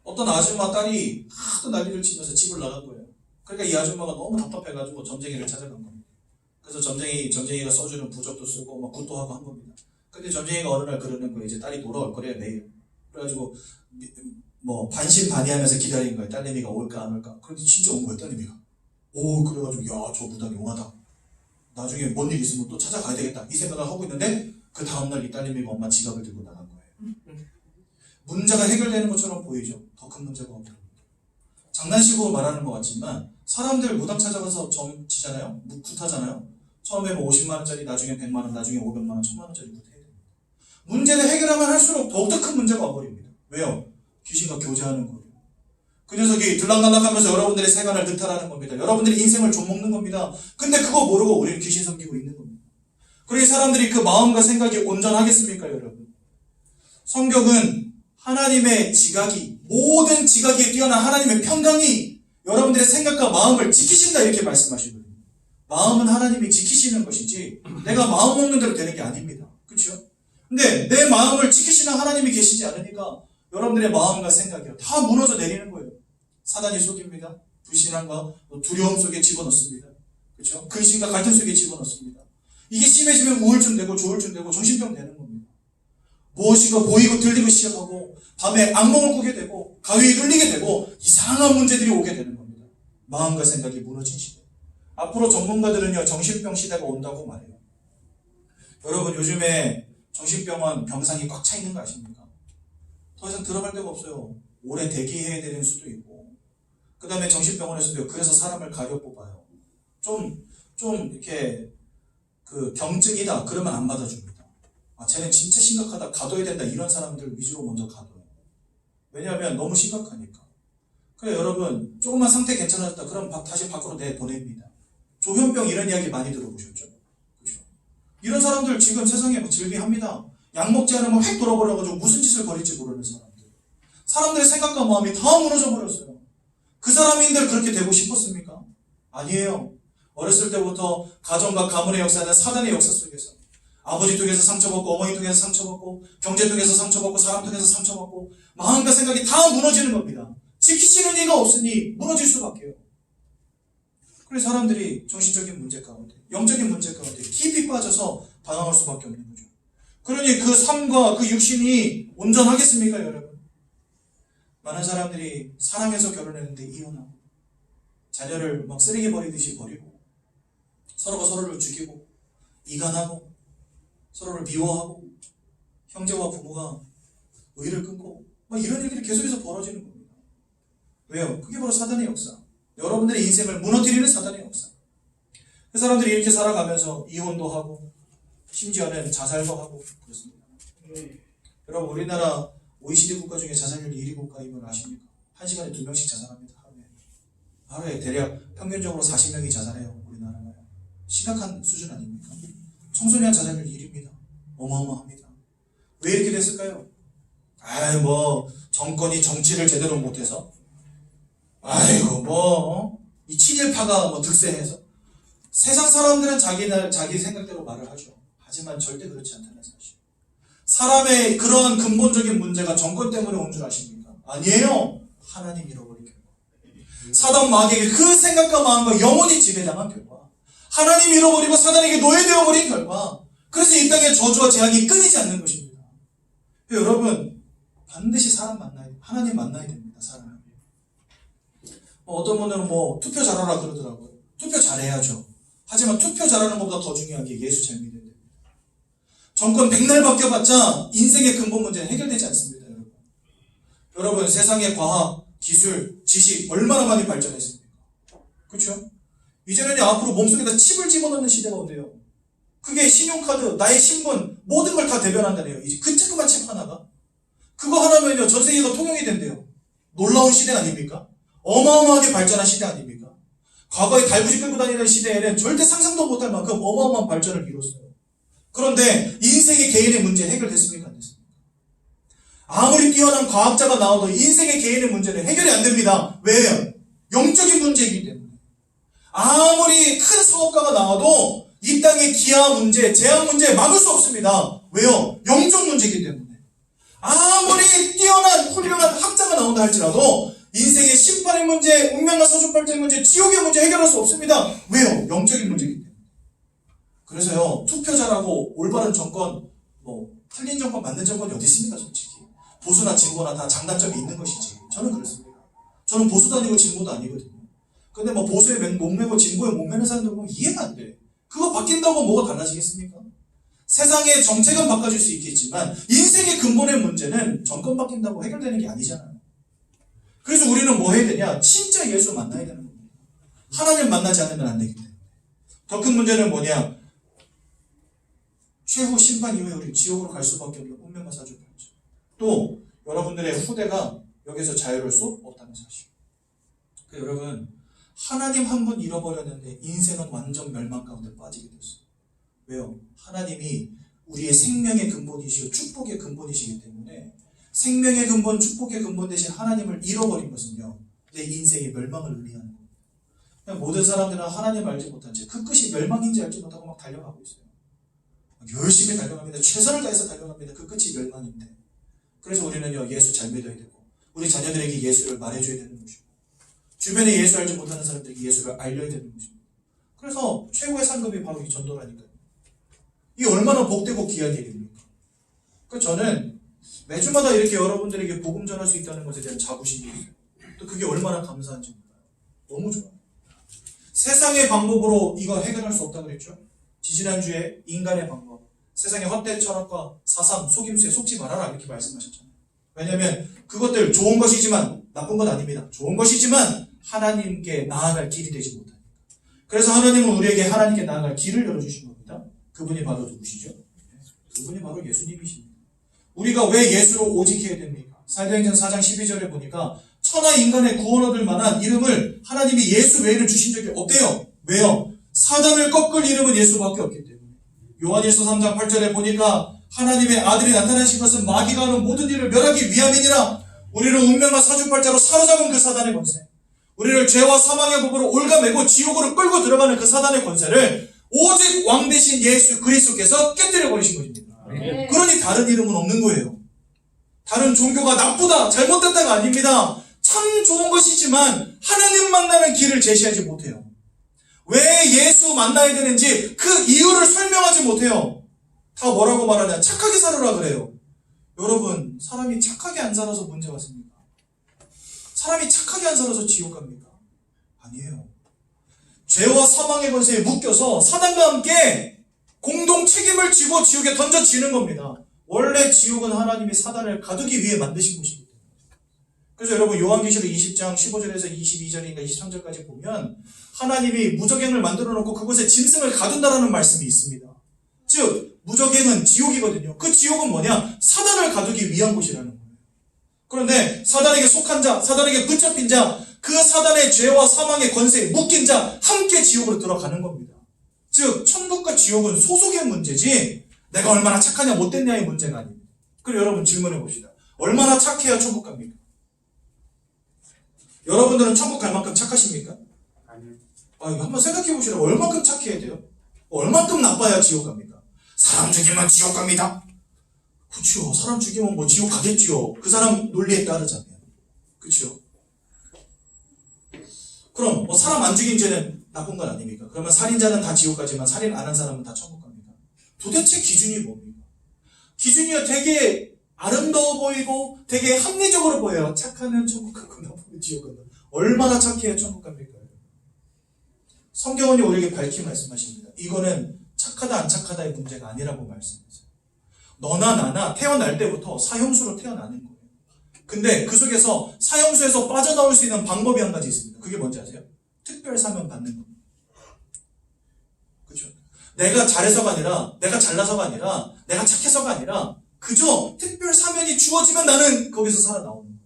어떤 아줌마 딸이 하도 난리를 치면서 집을 나간 거예요. 그러니까 이 아줌마가 너무 답답해가지고 점쟁이를 찾아간 겁니다. 그래서 점쟁이가 써주는 부적도 쓰고 막 굿도 하고 한 겁니다. 근데 점쟁이가 어느 날 그러는 거예요. 이제 딸이 돌아올 거래요, 매일. 그래가지고 뭐 반신반의하면서 기다린 거예요. 딸내미가 올까 안 올까. 그런데 진짜 온 거예요, 딸내미가. 오, 그래가지고 야, 저 무당 용하다. 나중에 뭔 일 있으면 또 찾아가야 되겠다. 이 생각을 하고 있는데 그 다음날 이 딸내미가 엄마 지갑을 들고 나간 거예요. 문제가 해결되는 것처럼 보이죠. 더 큰 문제가 없는. 장난식으로 말하는 것 같지만 사람들 무당 찾아가서 점치잖아요. 굿하잖아요. 처음에 뭐 50만원짜리, 나중에 100만원, 나중에 500만원, 1000만원짜리 굿해야 됩니다. 문제를 해결하면 할수록 더욱더 큰 문제가 와버립니다. 왜요? 귀신과 교제하는 거예요. 그 녀석이 들락날락하면서 여러분들의 세간을 득탈하는 겁니다. 여러분들의 인생을 좀먹는 겁니다. 근데 그거 모르고 우리는 귀신 섬기고 있는 겁니다. 그러니 사람들이 그 마음과 생각이 온전하겠습니까, 여러분? 성경은 하나님의 지각이, 모든 지각에 뛰어난 하나님의 평강이 여러분들의 생각과 마음을 지키신다, 이렇게 말씀하시거든요. 마음은 하나님이 지키시는 것이지 내가 마음 먹는 대로 되는 게 아닙니다. 그렇죠? 근데 내 마음을 지키시는 하나님이 계시지 않으니까 여러분들의 마음과 생각이 다 무너져 내리는 거예요. 사단이 속입니다. 불신함과 두려움 속에 집어넣습니다. 그렇죠? 근심과 갈등 속에 집어넣습니다. 이게 심해지면 우울증 되고 조울증 되고 정신병 되는 겁니다. 무엇인가 보이고 들리고 시작하고 밤에 악몽을 꾸게 되고 가위에 눌리게 되고 이상한 문제들이 오게 되는 겁니다. 마음과 생각이 무너진 시대. 앞으로 전문가들은요, 정신병 시대가 온다고 말해요. 여러분, 요즘에 정신병원 병상이 꽉 차 있는 거 아십니까? 더 이상 들어갈 데가 없어요. 오래 대기해야 되는 수도 있고. 그 다음에 정신병원에서도요, 그래서 사람을 가려 뽑아요. 좀 이렇게 경증이다 그러면 안 받아줍니다. 쟤는 진짜 심각하다, 가둬야 된다, 이런 사람들 위주로 먼저 가둬요. 왜냐하면 너무 심각하니까. 그래, 여러분, 조금만 상태 괜찮아졌다 그럼 다시 밖으로 내보냅니다. 조현병 이런 이야기 많이 들어보셨죠? 그렇죠? 이런 사람들 지금 세상에 막 즐비합니다. 약 먹지 않으면 획 돌아버려가지고 무슨 짓을 벌일지 모르는 사람들. 사람들의 생각과 마음이 다 무너져 버렸어요. 그 사람인들 그렇게 되고 싶었습니까? 아니에요. 어렸을 때부터 가정과 가문의 역사는 사단의 역사 속에서 아버지 통해서 상처받고, 어머니 통해서 상처받고, 경제 통해서 상처받고, 사람 통해서 상처받고, 마음과 생각이 다 무너지는 겁니다. 지키시는 이가 없으니 무너질 수밖에요. 그래서 사람들이 정신적인 문제 가운데, 영적인 문제 가운데 깊이 빠져서 방황할 수밖에 없는 거죠. 그러니 그 삶과 그 육신이 온전하겠습니까, 여러분? 많은 사람들이 사랑해서 결혼했는데 이혼하고, 자녀를 막 쓰레기 버리듯이 버리고, 서로가 서로를 죽이고, 이간하고, 서로를 미워하고, 형제와 부모가 의를 끊고, 막 이런 일들이 계속해서 벌어지는 겁니다. 왜요? 그게 바로 사단의 역사. 여러분들의 인생을 무너뜨리는 사단의 역사. 그 사람들이 이렇게 살아가면서 이혼도 하고, 심지어는 자살도 하고, 그렇습니다. 여러분, 우리나라 OECD 국가 중에 자살률 1위 국가인 걸 아십니까? 1시간에 2명씩 자살합니다, 하루에. 하루에 대략 평균적으로 40명이 자살해요, 우리나라가. 심각한 수준 아닙니까? 청소년 자살률 1위입니다. 어마어마합니다. 왜 이렇게 됐을까요? 정권이 정치를 제대로 못해서? 이 친일파가 득세해서? 세상 사람들은 자기 생각대로 말을 하죠. 하지만 절대 그렇지 않다는 사실. 사람의 그런 근본적인 문제가 정권 때문에 온 줄 아십니까? 아니에요. 하나님 잃어버린 결과. 사단 마귀에게 그 생각과 마음과 영원히 지배당한 결과. 하나님 잃어버리고 사단에게 노예되어버린 결과. 그래서 이 땅에 저주와 재앙이 끊이지 않는 것입니다. 여러분, 반드시 사람 만나야 돼요. 하나님 만나야 됩니다. 사람. 어떤 분들은 투표 잘하라 그러더라고요. 투표 잘해야죠. 하지만 투표 잘하는 것보다 더 중요한 게 예수 잘 믿어야 됩니다. 정권 백날 바뀌어봤자 인생의 근본 문제는 해결되지 않습니다. 여러분, 세상의 과학, 기술, 지식 얼마나 많이 발전했습니까? 그렇죠? 이제는 앞으로 몸속에다 칩을 집어넣는 시대가 온대요. 그게 신용카드, 나의 신분, 모든 걸 다 대변한다네요. 이제 그 조그만 칩 하나가. 그거 하나면요, 전 세계가 통용이 된대요. 놀라운 시대 아닙니까? 어마어마하게 발전한 시대 아닙니까? 과거에 달구지 끌고 다니던 시대에는 절대 상상도 못할 만큼 어마어마한 발전을 이뤘어요. 그런데 인생의 개인의 문제 해결됐습니까? 안 됐습니까? 아무리 뛰어난 과학자가 나와도 인생의 개인의 문제는 해결이 안 됩니다. 왜요? 영적인 문제이기 때문에. 아무리 큰 사업가가 나와도 이 땅의 기아 문제, 재앙 문제 막을 수 없습니다. 왜요? 영적 문제이기 때문에. 아무리 뛰어난 훌륭한 학자가 나온다 할지라도 인생의 심판의 문제, 운명과 사주팔자의 문제, 지옥의 문제 해결할 수 없습니다. 왜요? 영적인 문제이기 때문에. 그래서요, 투표자라고 올바른 정권, 틀린 정권, 맞는 정권이 어디 있습니까, 솔직히. 보수나 진보나 다 장단점이 있는 것이지. 저는 그렇습니다. 저는 보수도 아니고 진보도 아니거든요. 근데 보수에 목매고 진보에 목매는 사람들 보면 이해가 안 돼. 그거 바뀐다고 뭐가 달라지겠습니까? 세상의 정책은 바꿔줄 수 있겠지만 인생의 근본의 문제는 정권 바뀐다고 해결되는 게 아니잖아요. 그래서 우리는 뭐 해야 되냐? 진짜 예수 만나야 되는 겁니다. 하나님 만나지 않으면 안 되기 때문에. 더 큰 문제는 뭐냐? 최후 심판 이후에 우리 지옥으로 갈 수밖에 없는 운명과 사주팔자. 또 여러분들의 후대가 여기서 자유로울 수 없다는 사실. 여러분, 하나님 한 분 잃어버렸는데 인생은 완전 멸망 가운데 빠지게 됐어요. 왜요? 하나님이 우리의 생명의 근본이시고 축복의 근본이시기 때문에 생명의 근본, 축복의 근본 대신 하나님을 잃어버린 것은요, 내 인생의 멸망을 의미하는 겁니다. 그냥 모든 사람들은 하나님을 알지 못한 채 그 끝이 멸망인지 알지 못하고 막 달려가고 있어요. 열심히 달려갑니다. 최선을 다해서 달려갑니다. 그 끝이 멸망인데. 그래서 우리는요, 예수 잘 믿어야 되고 우리 자녀들에게 예수를 말해줘야 되는 것이고 주변에 예수 알지 못하는 사람들에게 예수를 알려야 되는 것입니다. 그래서 최고의 상급이 바로 이 전도라니까요. 이게 얼마나 복되고 귀한 일입니까? 저는 매주마다 이렇게 여러분들에게 복음 전할 수 있다는 것에 대한 자부심이 있어요. 또 그게 얼마나 감사한지 몰라요. 너무 좋아요. 세상의 방법으로 이거 해결할 수 없다고 그랬죠? 지지난주에 인간의 방법, 세상의 헛된 철학과 사상, 속임수에 속지 말아라 이렇게 말씀하셨잖아요. 왜냐하면 그것들 좋은 것이지만 나쁜 건 아닙니다. 좋은 것이지만 하나님께 나아갈 길이 되지 못하니까. 그래서 하나님은 우리에게 하나님께 나아갈 길을 열어주신 겁니다. 그분이 바로 누구시죠? 그분이 바로 예수님이십니다. 우리가 왜 예수로 오직해야 됩니까? 사도행전 4장 12절에 보니까 천하 인간의 구원 얻을 만한 이름을 하나님이 예수 외에는 주신 적이 없대요. 왜요? 사단을 꺾을 이름은 예수밖에 없기 때문에. 요한일서 3장 8절에 보니까 하나님의 아들이 나타나신 것은 마귀가 하는 모든 일을 멸하기 위함이니라. 우리를 운명과 사주팔자로 사로잡은 그 사단의 권세, 우리를 죄와 사망의 법으로 올가매고 지옥으로 끌고 들어가는 그 사단의 권세를 오직 왕 대신 예수 그리스도께서 깨뜨려 버리신 것입니다. 네. 그러니 다른 이름은 없는 거예요. 다른 종교가 나쁘다, 잘못됐다가 아닙니다. 참 좋은 것이지만 하나님 만나는 길을 제시하지 못해요. 왜 예수 만나야 되는지 그 이유를 설명하지 못해요. 다 뭐라고 말하냐? 착하게 살으라 그래요. 여러분, 사람이 착하게 안 살아서 문제 왔습니까? 사람이 착하게 안 살아서 지옥 갑니까? 아니에요. 죄와 사망의 권세에 묶여서 사단과 함께 공동 책임을 지고 지옥에 던져지는 겁니다. 원래 지옥은 하나님이 사단을 가두기 위해 만드신 곳이기 때문에. 그래서 여러분, 요한계시록 20장 15절에서 22절인가 23절까지 보면 하나님이 무저갱을 만들어 놓고 그곳에 짐승을 가둔다라는 말씀이 있습니다. 즉 무저갱은 지옥이거든요. 그 지옥은 뭐냐? 사단을 가두기 위한 곳이라는 거예요. 그런데 사단에게 속한 자, 사단에게 붙잡힌 자, 그 사단의 죄와 사망의 권세에 묶인 자 함께 지옥으로 들어가는 겁니다. 즉 천국과 지옥은 소속의 문제지 내가 얼마나 착하냐 못됐냐의 문제가 아닙니다. 그리고 여러분 질문해 봅시다. 얼마나 착해야 천국 갑니까? 여러분들은 천국 갈 만큼 착하십니까? 아니요. 한번 생각해 보시라고. 얼만큼 착해야 돼요? 얼만큼 나빠야 지옥 갑니까? 사람 죽이면 지옥 갑니다. 그쵸. 사람 죽이면 지옥 가겠지요. 그 사람 논리에 따르자면. 그쵸. 그럼 사람 안 죽인 죄는 나쁜 건 아닙니까? 그러면 살인자는 다 지옥 가지만 살인 안 한 사람은 다 천국 갑니까? 도대체 기준이 뭡니까? 기준이요 되게 아름다워 보이고 되게 합리적으로 보여요. 착하면 천국 가고 나쁘면 지옥 간다. 얼마나 착해야 천국 갑니까? 성경은 우리에게 밝히 말씀하십니다. 이거는 착하다 안 착하다의 문제가 아니라고 말씀하세요. 너나 나나 태어날 때부터 사형수로 태어나는 거예요. 근데 그 속에서 사형수에서 빠져나올 수 있는 방법이 한 가지 있습니다. 그게 뭔지 아세요? 특별 사면 받는 겁니다. 그렇죠? 내가 잘해서가 아니라, 내가 잘나서가 아니라, 내가 착해서가 아니라 그저 특별 사면이 주어지면 나는 거기서 살아나오는 거예요.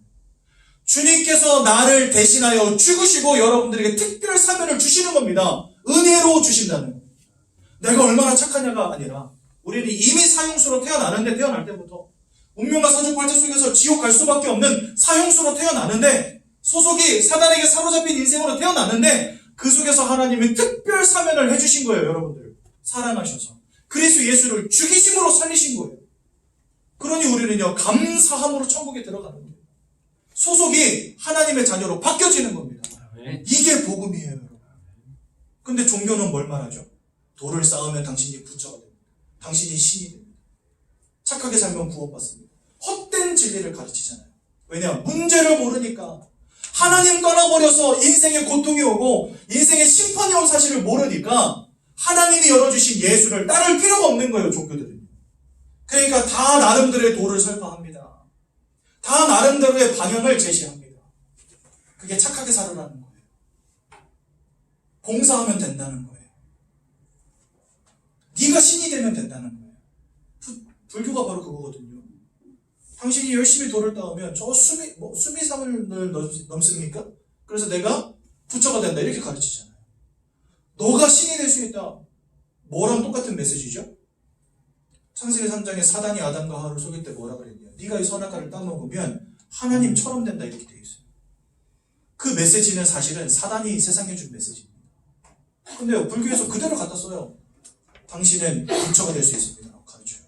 주님께서 나를 대신하여 죽으시고 여러분들에게 특별 사면을 주시는 겁니다. 은혜로 주신다는 거예요. 내가 얼마나 착하냐가 아니라 우리는 이미 사형수로 태어나는데 태어날 때부터 운명과 사주팔자 속에서 지옥 갈 수밖에 없는 사형수로 태어나는데, 소속이 사단에게 사로잡힌 인생으로 태어나는데, 그 속에서 하나님이 특별 사면을 해주신 거예요, 여러분들. 사랑하셔서 그리스도 예수를 죽이심으로 살리신 거예요. 그러니 우리는요, 감사함으로 천국에 들어가는 거예요. 소속이 하나님의 자녀로 바뀌어지는 겁니다. 이게 복음이에요, 여러분. 근데 종교는 뭘 말하죠? 돌을 쌓으면 당신이 부처가 됩니다. 당신이 신이 됩니다. 착하게 살면 구원받습니다. 헛된 진리를 가르치잖아요. 왜냐? 문제를 모르니까. 하나님 떠나버려서 인생에 고통이 오고 인생에 심판이 온 사실을 모르니까 하나님이 열어주신 예수를 따를 필요가 없는 거예요, 종교들은. 그러니까 다 나름대로의 도를 설파합니다. 다 나름대로의 방향을 제시합니다. 그게 착하게 살으라는 거예요. 봉사하면 된다는 거예요. 네가 신이 되면 된다는 거예요. 불교가 바로 그거거든요. 당신이 열심히 돌을 따오면 저 수미상을 넘습니까? 그래서 내가 부처가 된다 이렇게 가르치잖아요. 너가 신이 될 수 있다. 뭐랑 똑같은 메시지죠? 창세기 3장에 사단이 아담과 하와를 속일 때 뭐라 그랬냐? 네가 이 선악과를 따먹으면 하나님처럼 된다 이렇게 되어 있어요. 그 메시지는 사실은 사단이 세상에 준 메시지입니다. 근데요, 불교에서 그대로 갖다 써요. 당신은 부처가 될 수 있습니다. 가르쳐요.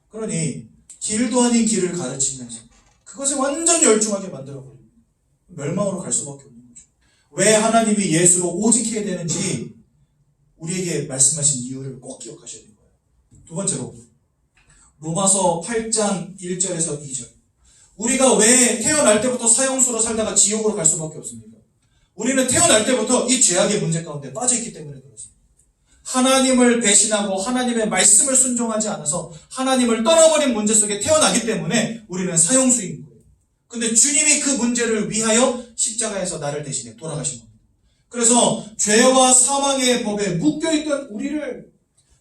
그러니 길도 아닌 길을 가르치면서 그것에 완전 열중하게 만들어버립니다. 멸망으로 갈 수밖에 없는 거죠. 왜 하나님이 예수로 오직 해야 되는지 우리에게 말씀하신 이유를 꼭 기억하셔야 되는 거예요. 두 번째로 로마서 8장 1절에서 2절. 우리가 왜 태어날 때부터 사형수로 살다가 지옥으로 갈 수밖에 없습니까? 우리는 태어날 때부터 이 죄악의 문제 가운데 빠져있기 때문에 그렇습니다. 하나님을 배신하고 하나님의 말씀을 순종하지 않아서 하나님을 떠나버린 문제 속에 태어나기 때문에 우리는 사형수인 거예요. 근데 주님이 그 문제를 위하여 십자가에서 나를 대신해 돌아가신 겁니다. 그래서 죄와 사망의 법에 묶여있던 우리를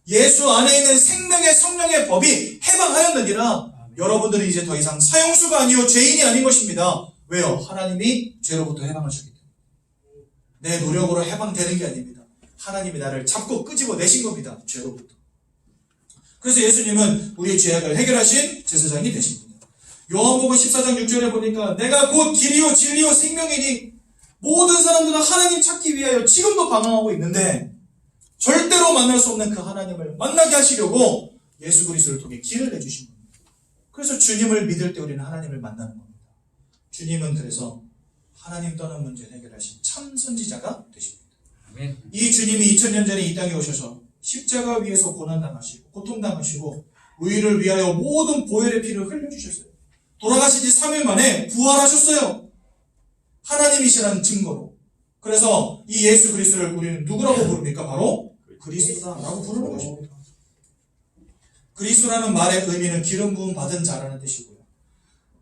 예수 안에 있는 생명의 성령의 법이 해방하였느니라. 여러분들은 이제 더 이상 사형수가 아니요 죄인이 아닌 것입니다. 왜요? 하나님이 죄로부터 해방하셨기 때문에. 내 노력으로 해방되는 게 아닙니다. 하나님이 나를 잡고 끄집어내신 겁니다. 죄로부터. 그래서 예수님은 우리의 죄악을 해결하신 제사장이 되십니다. 요한복음 14장 6절에 보니까 내가 곧 길이요 진리요 생명이니 모든 사람들은 하나님 찾기 위하여 지금도 방황하고 있는데 절대로 만날 수 없는 그 하나님을 만나게 하시려고 예수 그리스도를 통해 길을 내주신 겁니다. 그래서 주님을 믿을 때 우리는 하나님을 만나는 겁니다. 주님은 그래서 하나님 떠난 문제를 해결하신 참 선지자가 되십니다. 이 주님이 2000년 전에 이 땅에 오셔서 십자가 위에서 고난당하시고 고통당하시고 우리를 위하여 모든 보혈의 피를 흘려주셨어요. 돌아가신 지 3일 만에 부활하셨어요. 하나님이시라는 증거로. 그래서 이 예수 그리스도를 우리는 누구라고 부릅니까? 바로 그리스도다라고 부르는 것입니다. 그리스도라는 말의 의미는 기름 부음 받은 자라는 뜻이고요.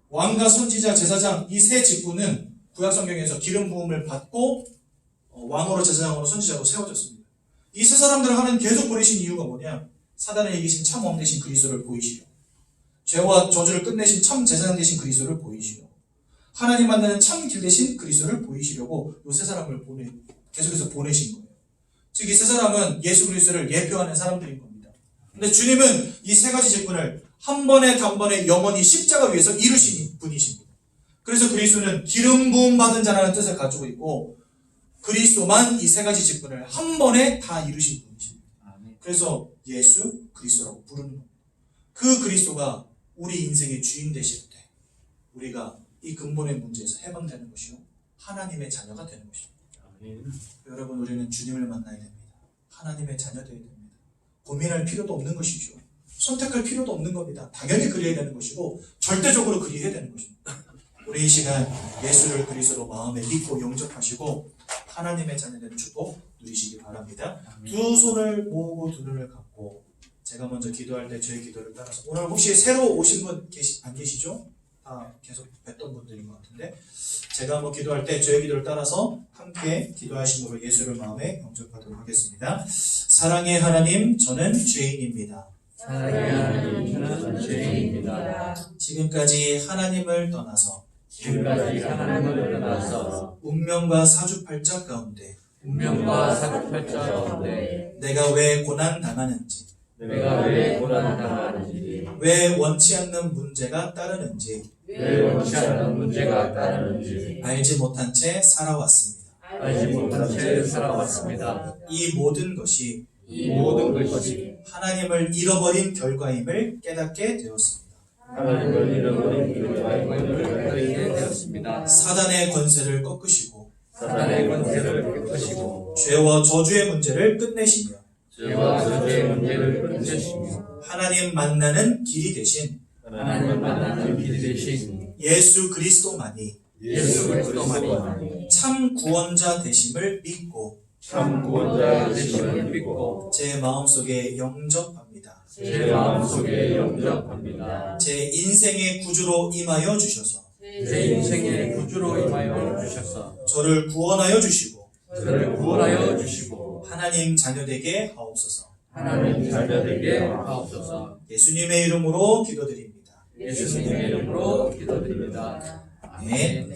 왕과 선지자, 제사장 이 세 직분은 구약성경에서 기름 부음을 받고 왕으로, 제사장으로, 선지자로 세워졌습니다. 이 세 사람들을 하나님 계속 보내신 이유가 뭐냐? 사단을 이기신 참 왕 대신 그리스도를 보이시려, 죄와 저주를 끝내신 참 제사장 대신 그리스도를 보이시려, 하나님 만나는 참 길 대신 그리스도를 보이시려고 이 세 사람을 계속해서 보내신 거예요. 즉 이 세 사람은 예수 그리스도를 예표하는 사람들인 겁니다. 근데 주님은 이 세 가지 직분을 한 번에 단번에 영원히 십자가 위에서 이루신 분이십니다. 그래서 그리스도는 기름 부음 받은 자라는 뜻을 가지고 있고 그리스도만 이 세 가지 직분을 한 번에 다 이루신 분이십니다. 그래서 예수 그리스도라고 부르는 겁니다. 그 그리스도가 우리 인생의 주인 되실 때 우리가 이 근본의 문제에서 해방되는 것이요 하나님의 자녀가 되는 것입니다. 여러분, 우리는 주님을 만나야 됩니다. 하나님의 자녀 되어야 됩니다. 고민할 필요도 없는 것이죠. 선택할 필요도 없는 겁니다. 당연히 그리해야 되는 것이고 절대적으로 그리해야 되는 것입니다. 우리 이 시간 예수를 그리스도로 마음에 믿고 영접하시고 하나님의 자녀된 축복 누리시기 바랍니다. 두 손을 모으고 두 눈을 감고 제가 먼저 기도할 때 저의 기도를 따라서, 오늘 혹시 새로 오신 분 안 계시죠? 계속 뵀던 분들인 것 같은데, 제가 한번 기도할 때 저의 기도를 따라서 함께 기도하심으로 예수를 마음에 영접하도록 하겠습니다. 사랑의 하나님, 저는 죄인입니다. 사랑의 하나님, 저는 죄인입니다. 지금까지 하나님을 떠나서 운명과 사주팔자 가운데 운명과 사주팔자 가운데 내가 왜 고난 당하는지 왜 원치 않는 문제가 따르는지 왜 원치 않는 문제가 따르는지 알지 못한 채 살아왔습니다. 알지 못한 채 살아왔습니다. 이 모든 것이 이 모든 것이 하나님을 잃어버린 결과임을 깨닫게 되었습니다. 하나님을 잃어버린 결과임을 깨닫게 되었습니다. 사단의 권세를 꺾으시고 사단의 권세를 꺾으시고 죄와 저주의 문제를 끝내시며 죄와 저주의 문제를 끝내시며 하나님 만나는 길이 되신 하나님을 만나는 길 대신 예수 그리스도만이 예수 그리스도만이 참 구원자 되심을 믿고 참 구원자 되심을 믿고 제 마음속에 영접합니다. 제 마음속에 영접합니다. 제 인생의 구주로 임하여 주셔서 제 인생의 구주로 임하여 주셔서 저를 구원하여 주시고 저를 구원하여 주시고 하나님 자녀되게 하옵소서. 하나님 자녀되게 하옵소서. 예수님의 이름으로 기도드립니다. 예수님의 이름으로 기도드립니다. 네.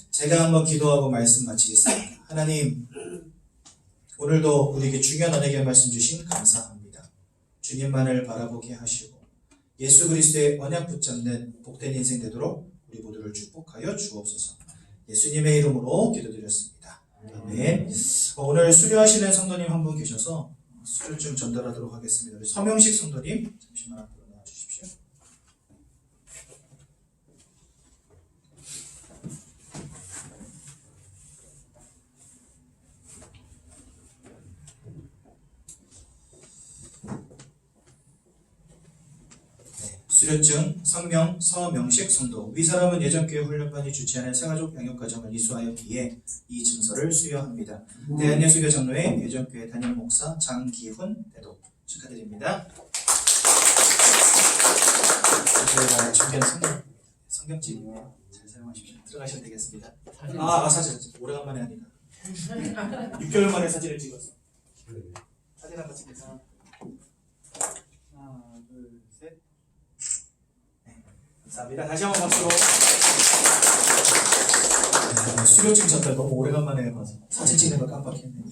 제가 한번 기도하고 말씀 마치겠습니다. 하나님, 오늘도 우리에게 중요한 언약의 말씀 주신 감사합니다. 주님만을 바라보게 하시고 예수 그리스도의 언약 붙잡는 복된 인생 되도록 우리 모두를 축복하여 주옵소서. 예수님의 이름으로 기도드렸습니다. 아멘. 오늘 수료하시는 성도님 한 분 계셔서 수료증 전달하도록 하겠습니다. 우리 서명식 성도님 잠시만 앞으로 나와주십시오. 수료증 성명 서명식 성도. 위 사람은 예전교회 훈련반이 주최하는 생활족 양육과정을 이수하였기에 이 증서를 수여합니다. 대한예수교 장로회 예전교회 담임 목사 장기훈 대도 축하드립니다. 저희가 준비한 성경집입니다. 잘 사용하십시오. 들어가셔도 되겠습니다. 사진 오래간만에 하니까 6개월 만에 사진을 찍었어. 사진 한번 찍겠습니다. 하나, 둘, 셋. 감사합니다. 다시 한번 박수로. 수료증 전달 너무 오래간만에 봐서 사진 찍는 거 깜빡했네요.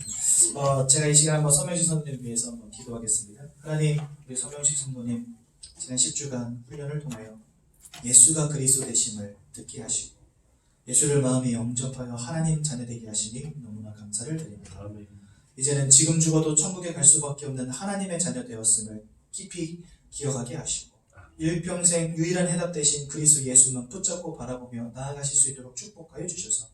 제가 이 시간 한번 서명식 성도님 위해서 한번 기도하겠습니다. 하나님, 우리 서명식 성도님 지난 10주간 훈련을 통하여 예수가 그리스도 되심을 듣게 하시고 예수를 마음에 영접하여 하나님 자녀 되게 하시니 너무나 감사를 드립니다. 이제는 지금 죽어도 천국에 갈 수밖에 없는 하나님의 자녀 되었음을 깊이 기억하게 하시고 일평생 유일한 해답 되신 그리스도 예수만 붙잡고 바라보며 나아가실 수 있도록 축복하여 주셔서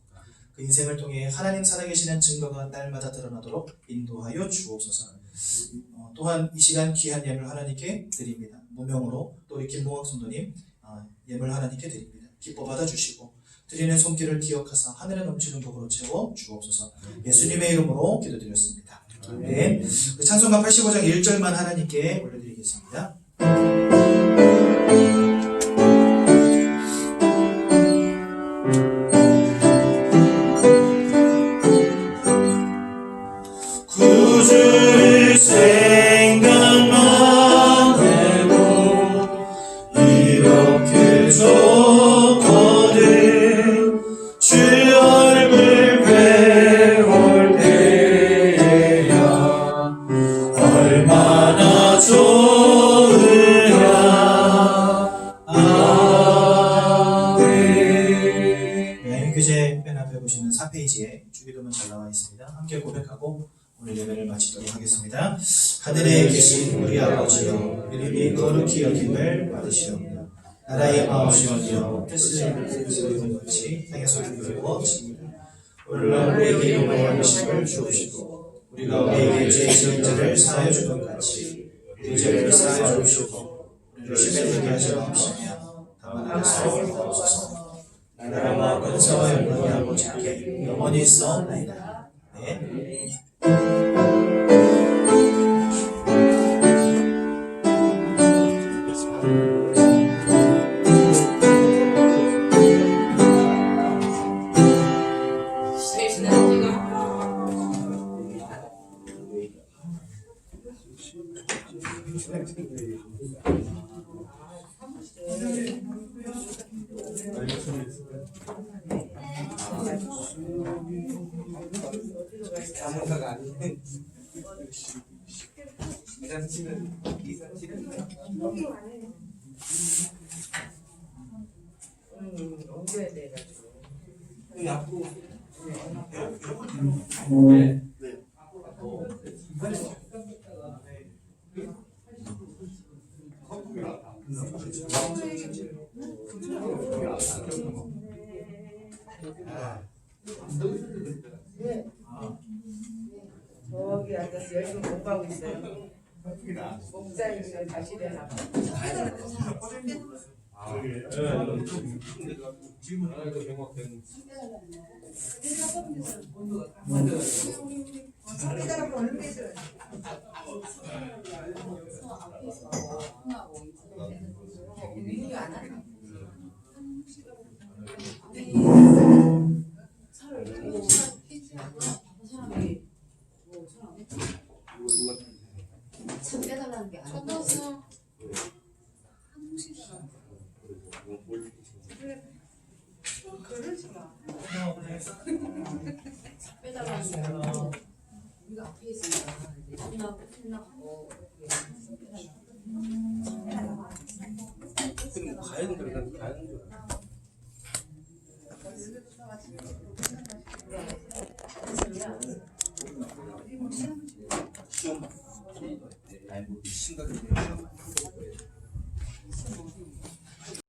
그 인생을 통해 하나님 살아계시는 증거가 날마다 드러나도록 인도하여 주옵소서. 또한 이 시간 귀한 예물 하나님께 드립니다. 무명으로 또 우리 김봉학 성도님 예물 하나님께 드립니다. 기뻐 받아주시고 드리는 손길을 기억하사 하늘에 넘치는 복으로 채워 주옵소서. 예수님의 이름으로 기도드렸습니다. 네. 찬송가 85장 1절만 하나님께 올려드리겠습니다. 구주를 생각만 해도 이렇게 좋거든. 주 얼굴 뵈올 때야 얼마나 좋으랴. 아멘. 교재 맨 앞에 보시면 4페이지에 주기도문 잘 나와 있습니다. 함께 고백하고 오늘 예배를 마치도록 하겠습니다. 하늘에 계신 우리 아버지여, 이름이 거룩히 여김을 받으시옵며 나라의 마음이여 뜻을 이루는 것이 땅에서 이루어집니다. 오늘날 우리에게 용감한 음식을 주옵시고 우리가 우리에게 죄 지은 자를 사하여 주던 같이 우리 죄를 사하여 주옵시고 우리를 시험에 들게 하지 마옵시며 다만 알아서 주옵소서. 나라와 권세와 영광이 아버지께 영원히 있사옵나이다. 아멘. 자문사가 아닌데 이상 치는 옮겨야 돼가지고. 네. 네. 저기 앉아서 열심히 공부하고 있어요. 목사님들 가시래 나. 참 빼달라는 게 아니고 그러지 마. 빼달라는 게 아니고 우리가 앞에 있으니까 끝나고 그럼 가야 되는 건 가야 되는 거. 시험 아니 뭐 심각하게